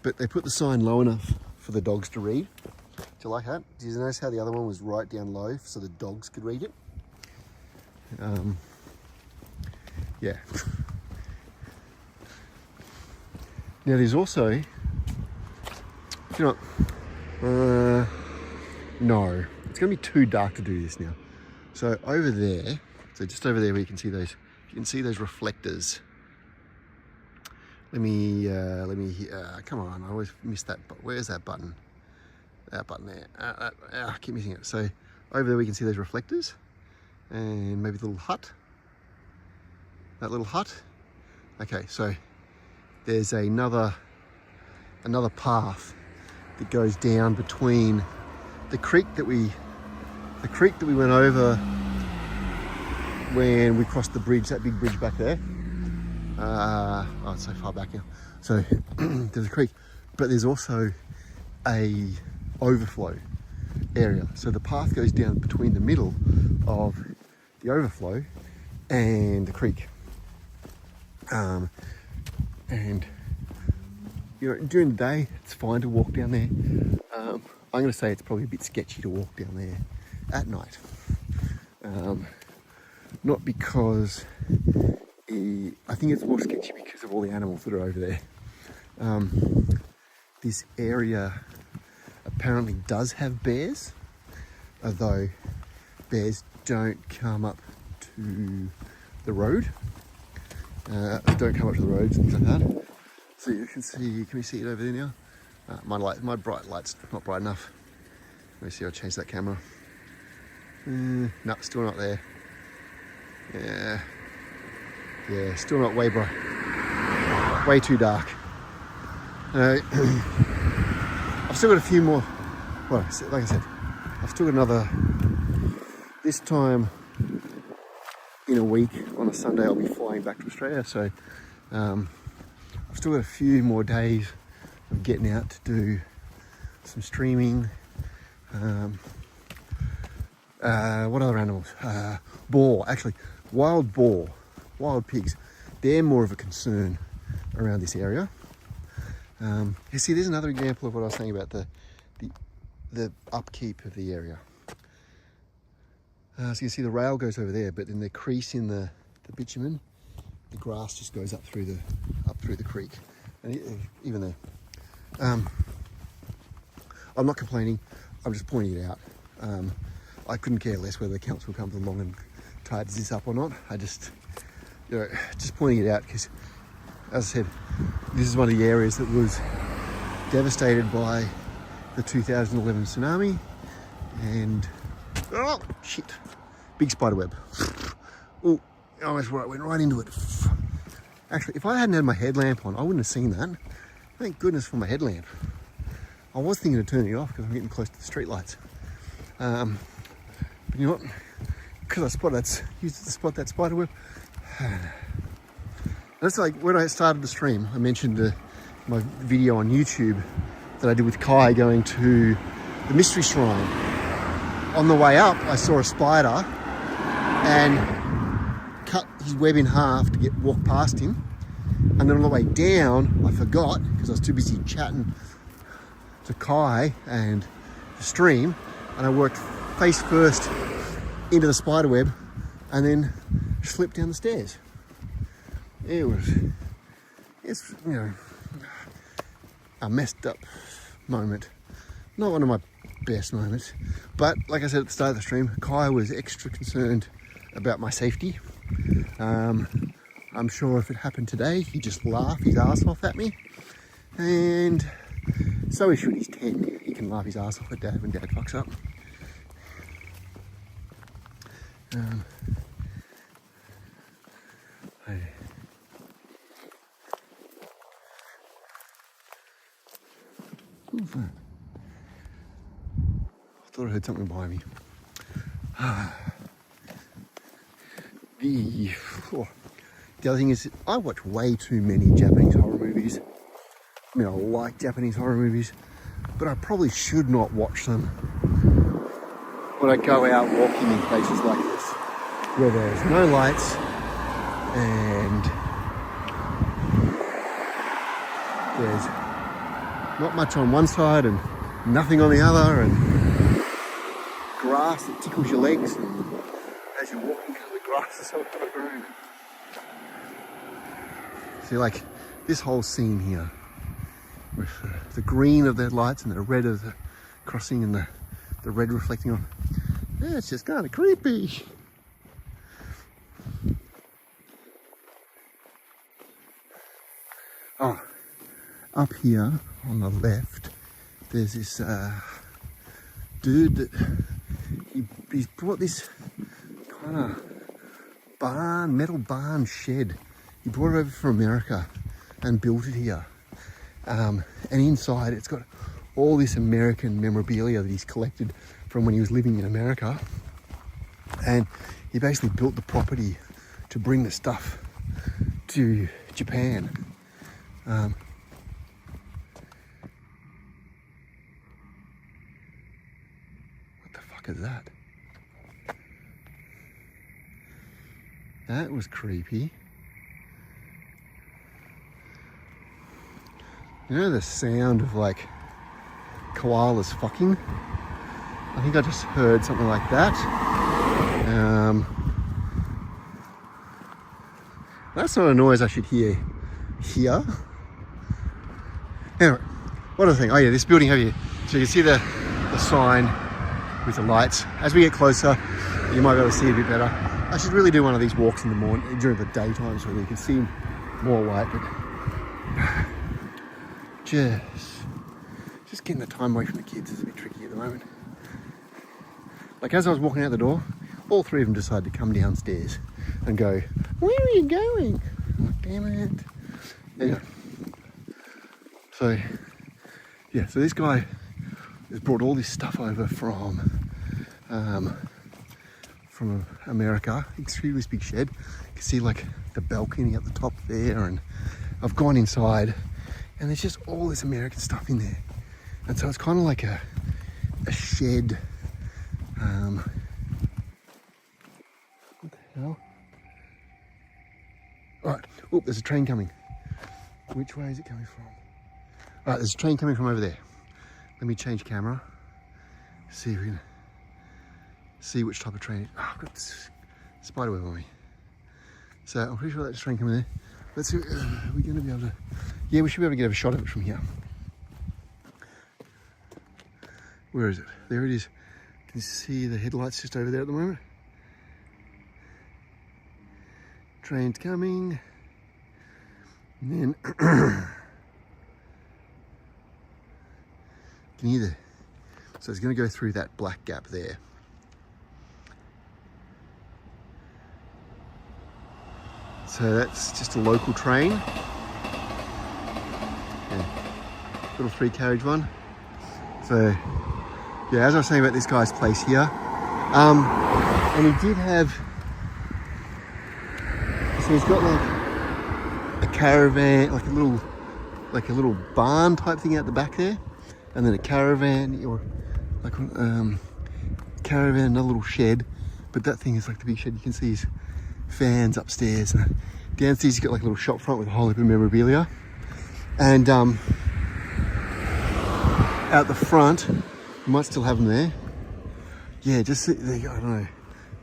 But they put the sign low enough for the dogs to read. Do you like that? Did you notice how the other one was right down low so the dogs could read it? Yeah. Now there's also, no, it's going to be too dark to do this now. So over there, just over there where you can see those reflectors. Let me, come on, I always miss that, but where's that button? That button there, I keep missing it. So over there we can see those reflectors, and maybe the little hut, that little hut. Okay, so there's another path that goes down between the creek that we went over when we crossed the bridge, that big bridge back there. Oh, it's so far back now. So there's a creek, but there's also a overflow area. So the path goes down between the middle of the overflow and the creek. And you know, during the day, it's fine to walk down there. I'm going to say it's probably a bit sketchy to walk down there at night. Not because I think it's more sketchy because of all the animals that are over there. This area apparently does have bears, although bears don't come up to the road. Don't come up to the roads and things like that. So you can see, can we see it over there now? My bright light's not bright enough. Let me see, I'll change that camera. No, still not there. Yeah, still not way bright. Way too dark. I've still got a few more, well, like I said, I've still got another, this time in a week on a Sunday I'll be flying back to Australia, so still got a few more days of getting out to do some streaming. What other animals? Boar, actually, wild boar, wild pigs. They're more of a concern around this area. You see, there's another example of what I was saying about the upkeep of the area. So you can see the rail goes over there, but in the crease in the bitumen, the grass just goes up through the creek, and even there. I'm not complaining. I'm just pointing it out. I couldn't care less whether the council comes along and tidies this up or not. I just, just pointing it out because, as I said, this is one of the areas that was devastated by the 2011 tsunami, and oh shit, big spider web. Oh, almost right, went right into it. Actually, if I hadn't had my headlamp on, I wouldn't have seen that. Thank goodness for my headlamp. I was thinking of turning it off because I'm getting close to the street lights. But you know what? Because I used it to spot that spider web. That's like when I started the stream, I mentioned my video on YouTube that I did with Kai going to the mystery shrine. On the way up, I saw a spider and cut his web in half to walk past him. And then on the way down, I forgot because I was too busy chatting to Kai and the stream, and I worked face first into the spider web and then slipped down the stairs. It's a messed up moment. Not one of my best moments, but like I said at the start of the stream, Kai was extra concerned about my safety. I'm sure if it happened today, he'd just laugh his ass off at me, and so he should. He's 10. He can laugh his ass off at Dad when Dad fucks up. I thought I heard something behind me. The other thing is, I watch way too many Japanese horror movies. I mean, I like Japanese horror movies, but I probably should not watch them when I go out walking in places like this, where there's no lights and there's not much on one side and nothing on the other, and grass that tickles your legs and as you're walking because the grass is so overgrown. See, like this whole scene here with the green of the lights and the red of the crossing and the red reflecting on. Yeah, it's just kind of creepy. Oh, up here on the left, there's this dude that he's brought this kind of metal barn shed. He brought it over from America and built it here. And inside it's got all this American memorabilia that he's collected from when he was living in America. And he basically built the property to bring the stuff to Japan. What the fuck is that? That was creepy. You know the sound of like koalas fucking? I think I just heard something like that. That's not a noise I should hear here. Anyway, what other thing? Oh yeah, this building over here. So you can see the sign with the lights. As we get closer, you might be able to see it a bit better. I should really do one of these walks in the morning, during the daytime, so that you can see more light, but just getting the time away from the kids is a bit tricky at the moment. Like as I was walking out the door, all three of them decided to come downstairs and go, "Where are you going?" I'm like, damn it. Anyway. So this guy has brought all this stuff over from America. Extremely big shed. You can see like the balcony at the top there, and I've gone inside and there's just all this American stuff in there. And so it's kind of like a shed. What the hell? Right, oh, there's a train coming. Which way is it coming from? Right, there's a train coming from over there. Let me change camera. See if we can see which type of train. Oh, I've got this spider web on me. So I'm pretty sure that's a train coming there. Let's see, are we going to be able to? Yeah, we should be able to get a shot of it from here. Where is it? There it is. Can you see the headlights just over there at the moment? Train's coming. And then can you hear that? So it's going to go through that black gap there. So that's just a local train. Yeah. Little 3-carriage one. So yeah, as I was saying about this guy's place here, and he did have, so he's got like a caravan, like a little barn type thing out the back there, and then a caravan, or like caravan, another little shed, but that thing is like the big shed. You can see his fans upstairs, and downstairs he's got like a little shop front with a whole heap of memorabilia, and out the front, you might still have them there. Yeah, just there you go. I don't know,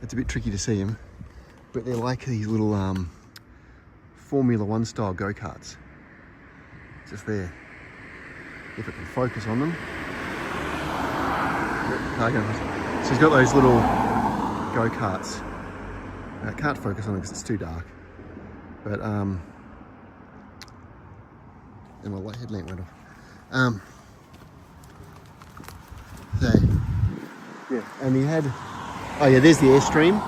it's a bit tricky to see them, but they're like these little Formula One style go-karts, just there. If it can focus on them. So he's got those little go-karts. I can't focus on it because it's too dark. But and my headlamp went off. So yeah, and he had, oh yeah, there's the Airstream.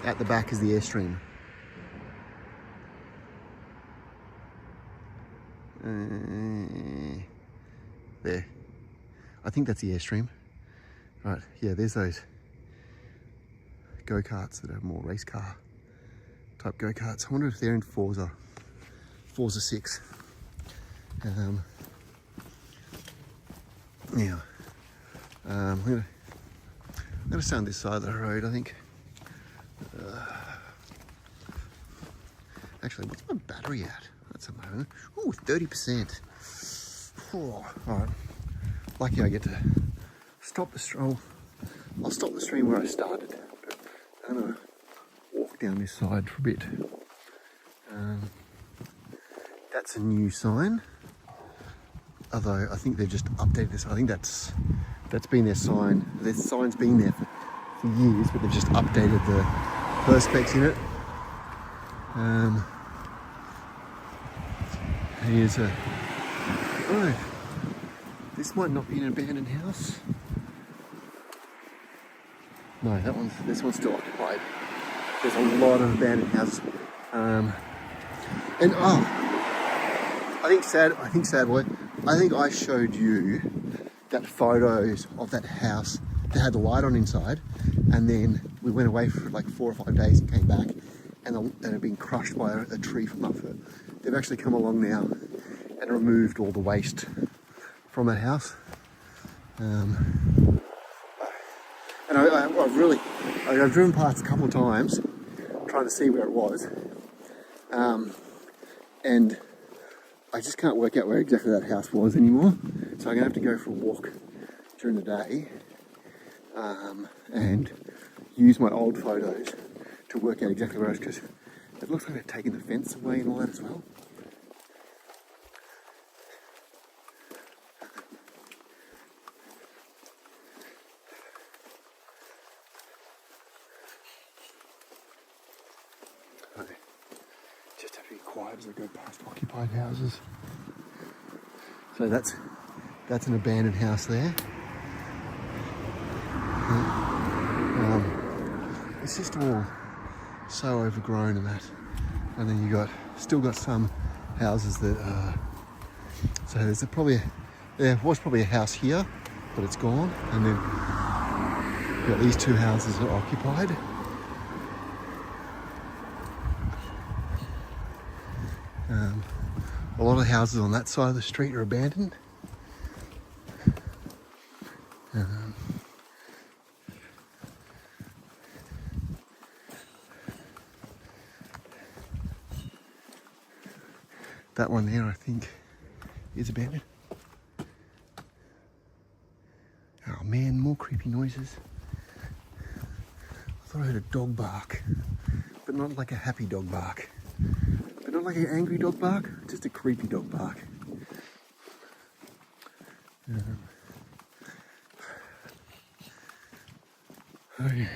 At the back is the Airstream. There. I think that's the Airstream. Right, yeah, there's those go-karts that are more race car type go-karts. I wonder if they're in Forza 6. Now, I'm gonna stay on this side of the road, I think. Actually, what's my battery at? That's a moment. Oh, 30%. Oh, all right. Lucky I get to stop the stream. I'll stop the stream where I started. But I'm gonna walk down this side for a bit. That's a new sign. Although I think they've just updated this. I think that's been their sign. Their sign's been there for years, but they've just updated the perspex in it. Here's a, oh, this might not be an abandoned house. No, this one's still occupied. There's a lot of abandoned houses. And I think sadly, I think I showed you that photos of that house that had the light on inside, and then we went away for like 4 or 5 days and came back, and it had been crushed by a tree from up there. They've actually come along now and removed all the waste from that house. And I've driven past a couple of times trying to see where it was, and I just can't work out where exactly that house was anymore. So I'm gonna have to go for a walk during the day and use my old photos to work out exactly where it is, because it looks like they've taken the fence away and all that as well. Just have to be quiet as I go past occupied houses. So that's an abandoned house there. It's just all so overgrown and that. And then you still got some houses that so there was probably a house here, but it's gone. And then you've got these 2 houses that are occupied. A lot of the houses on that side of the street are abandoned. That one there, I think, is abandoned. Oh man, more creepy noises. I thought I heard a dog bark, but not like a happy dog bark. But not like an angry dog bark, just a creepy dog bark. Oh yeah.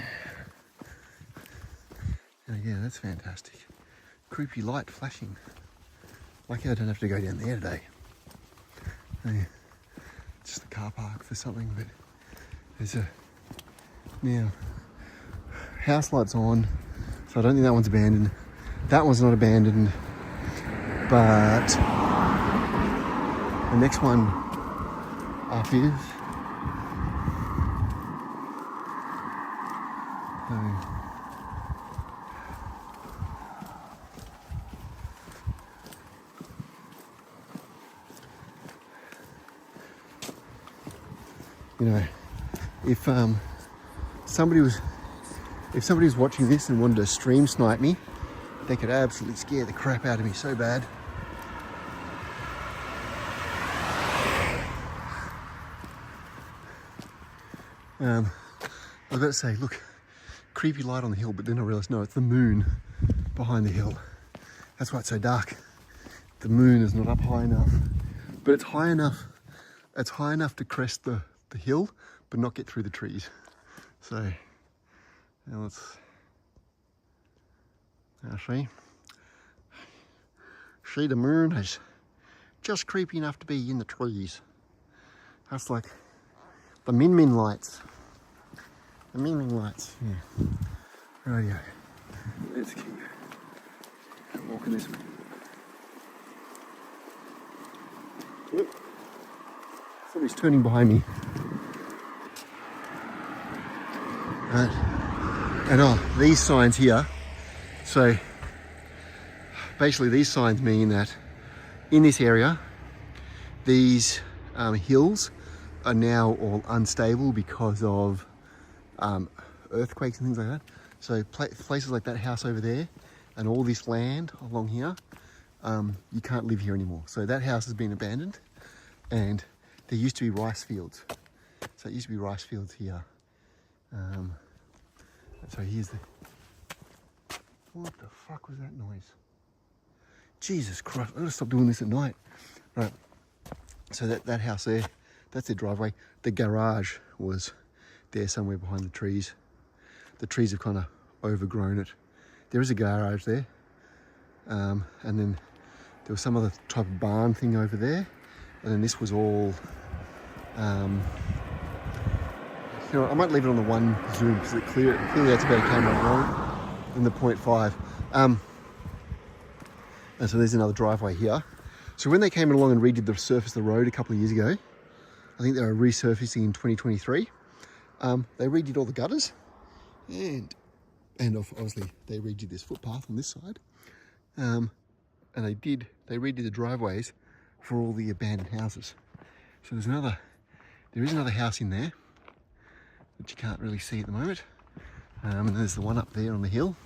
Oh yeah, that's fantastic. Creepy light flashing. Lucky I don't have to go down there today. Oh, yeah. Just a car park for something, but there's a now house lights on, so I don't think that one's abandoned. That one's not abandoned, but the next one up is. So, you know, if somebody was watching this and wanted to stream snipe me, they could absolutely scare the crap out of me so bad. I was about to say, look, creepy light on the hill, but then I realised, no, it's the moon behind the hill. That's why it's so dark. The moon is not up high enough, but it's high enough. It's high enough to crest the hill, but not get through the trees. So, now let's see the moon is just creepy enough to be in the trees. That's like the min lights. The min lights, yeah. Rightio. Let's keep walking this way. Whoop. Somebody's turning behind me. And these signs here. So basically these signs mean that in this area, these hills are now all unstable because of earthquakes and things like that. So places like that house over there and all this land along here, you can't live here anymore. So that house has been abandoned, and there used to be rice fields. So it used to be rice fields here. So here's the... What the fuck was that noise? Jesus Christ, I gotta stop doing this at night. Right, so that house there, that's their driveway. The garage was there somewhere behind the trees. The trees have kind of overgrown it. There is a garage there. And then there was some other type of barn thing over there. And then this was all, you know, I might leave it on the 1 zoom because clearly that's a better camera than the 0.5. And so there's another driveway here. So when they came along and redid the surface of the road a couple of years ago, I think they were resurfacing in 2023, they redid all the gutters, and obviously they redid this footpath on this side, and they redid the driveways for all the abandoned houses. So there is another house in there, which you can't really see at the moment, and there's the one up there on the hill,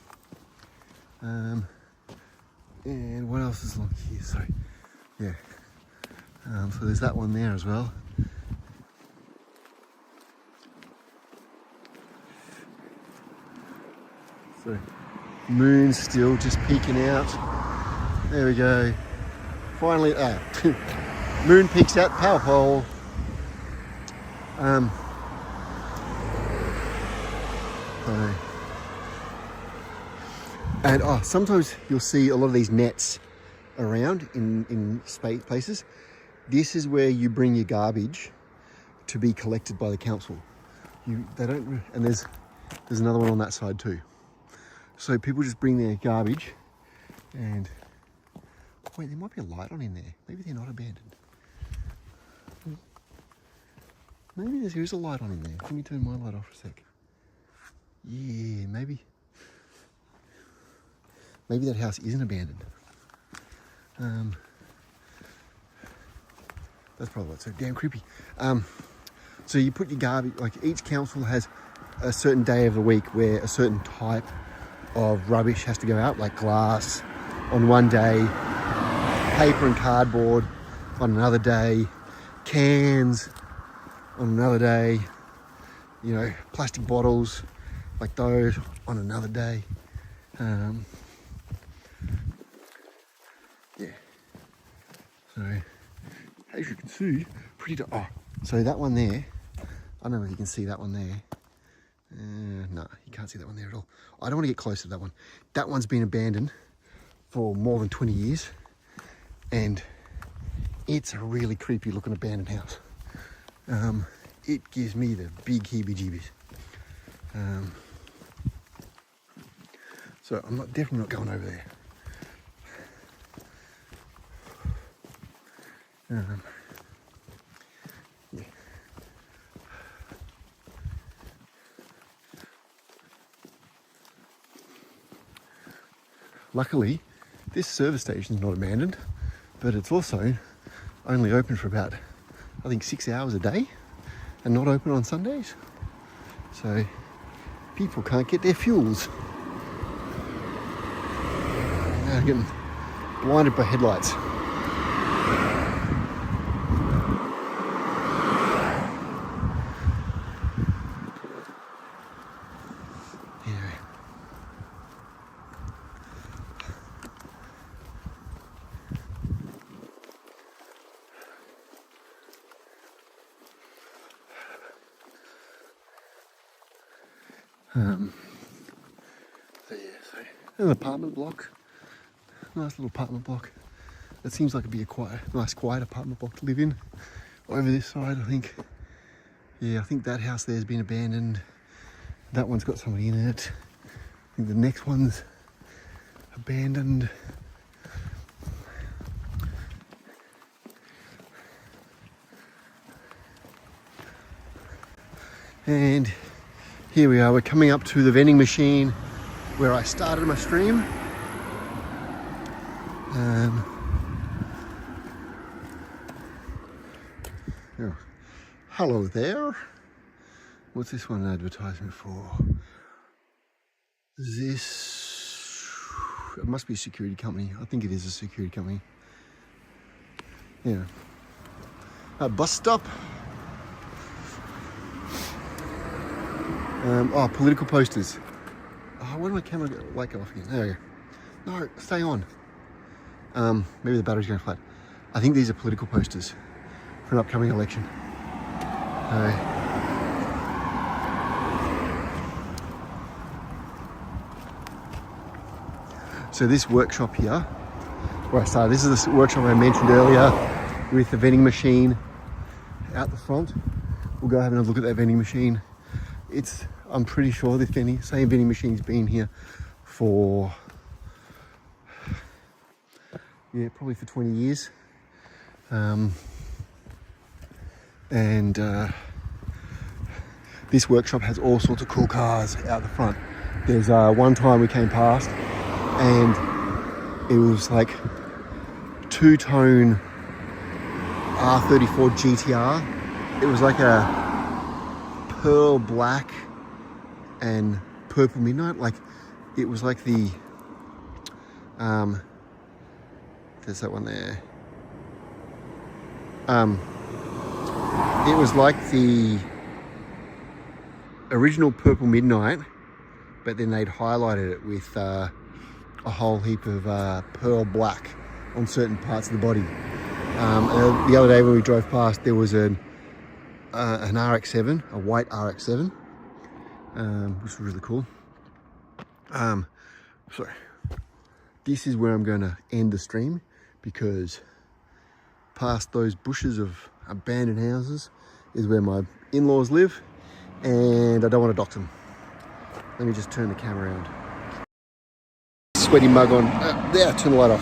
and what else is along here? Sorry, yeah. So there's that one there as well. So moon's still just peeking out. There we go. Finally, moon peeks out, power pole. And sometimes you'll see a lot of these nets around in places. This is where you bring your garbage to be collected by the council. They don't, and there's another one on that side too. So people just bring their garbage, and wait, there might be a light on in there. Maybe they're not abandoned. Maybe there is a light on in there. Let me turn my light off for a sec. Yeah, maybe that house isn't abandoned. That's probably what's so damn creepy. So you put your garbage, like each council has a certain day of the week where a certain type of rubbish has to go out, like glass on one day, paper and cardboard on another day, cans on another day, you know, plastic bottles like those on another day. Yeah. So, as you can see, so that one there, I don't know if you can see that one there. No, you can't see that one there at all. I don't want to get close to that one. That one's been abandoned for more than 20 years. And it's a really creepy looking abandoned house. It gives me the big heebie-jeebies. So I'm definitely not going over there. Yeah. Luckily, this service station is not abandoned, but it's also only open for about, I think, 6 hours a day and not open on Sundays. So people can't get their fuels. They're getting blinded by headlights. So an apartment block, nice little apartment block. It seems like it'd be a nice quiet apartment block to live in. Over this side, I think that house there's been abandoned. That one's got somebody in it. I think the next one's abandoned. And here we are, we're coming up to the vending machine where I started my stream. Hello there. What's this one an advertisement for? This, it must be a security company. I think it is a security company. Yeah. A bus stop. Political posters. Oh, why did my camera light go off again? There we go. No, stay on. Maybe the battery's going flat. I think these are political posters for an upcoming election. So this workshop here, where I started, this is the workshop I mentioned earlier with the vending machine out the front. We'll go have a look at that vending machine. I'm pretty sure this same vending machine's been here for, probably for 20 years. This workshop has all sorts of cool cars out the front. There's one time we came past and it was like two-tone R34 GTR. It was like a pearl black and purple midnight. Like it was like the there's that one there. It was like the original purple midnight, but then they'd highlighted it with a whole heap of pearl black on certain parts of the body. The other day when we drove past, there was an RX-7, a white RX-7, which was really cool. So this is where I'm going to end the stream, because past those bushes of abandoned houses is where my in-laws live, and I don't want to dox them. Let me just turn the camera around. Sweaty mug on. There, turn the light off.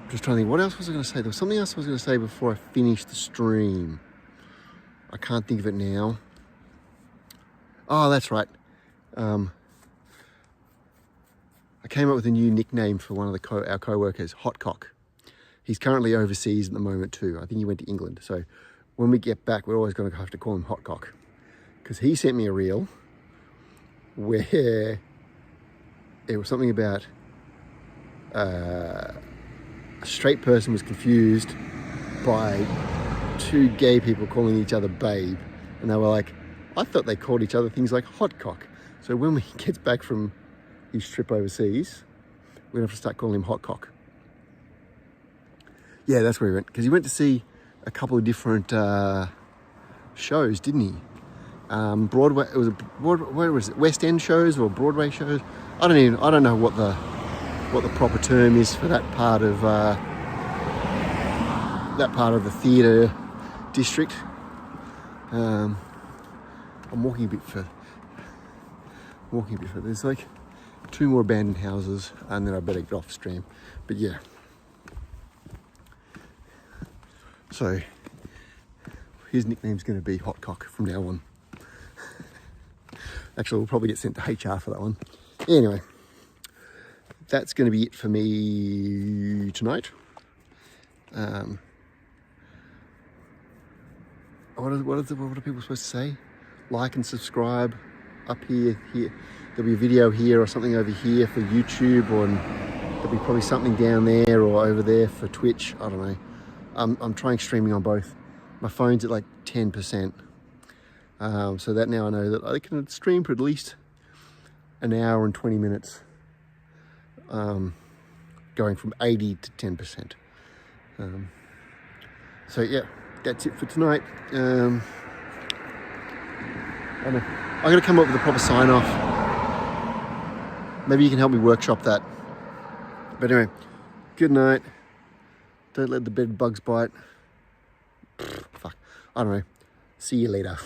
Just trying to think, what else was I going to say? There was something else I was going to say before I finished the stream. I can't think of it now. Oh, that's right. I came up with a new nickname for one of our co-workers, Hot Cock. He's currently overseas at the moment too. I think he went to England. So when we get back, we're always going to have to call him Hot Cock, because he sent me a reel where it was something about a straight person was confused by two gay people calling each other babe, and they were like, I thought they called each other things like hot cock. So when he gets back from his trip overseas, we're gonna have to start calling him Hot Cock. Yeah, that's where he went, because he went to see a couple of different shows, didn't he? Broadway. It was where was it? West End shows or Broadway shows? I don't know what the proper term is for that part of the theatre district. I'm walking a bit further. There's like 2 more abandoned houses, and then I better get off stream. But yeah. So his nickname's going to be Hot Cock from now on. Actually, we'll probably get sent to HR for that one. Anyway, that's going to be it for me tonight. What are people supposed to say? Like and subscribe up here. There'll be a video here or something over here for YouTube, or there'll be probably something down there or over there for Twitch. I don't know. I'm trying streaming on both. My phone's at like 10%. So that now I know that I can stream for at least an hour and 20 minutes, going from 80 to 10%. So yeah, that's it for tonight. I don't know. I'm going to come up with a proper sign off. Maybe you can help me workshop that. But anyway, good night. Don't let the bed bugs bite. Fuck. I don't know. See you later.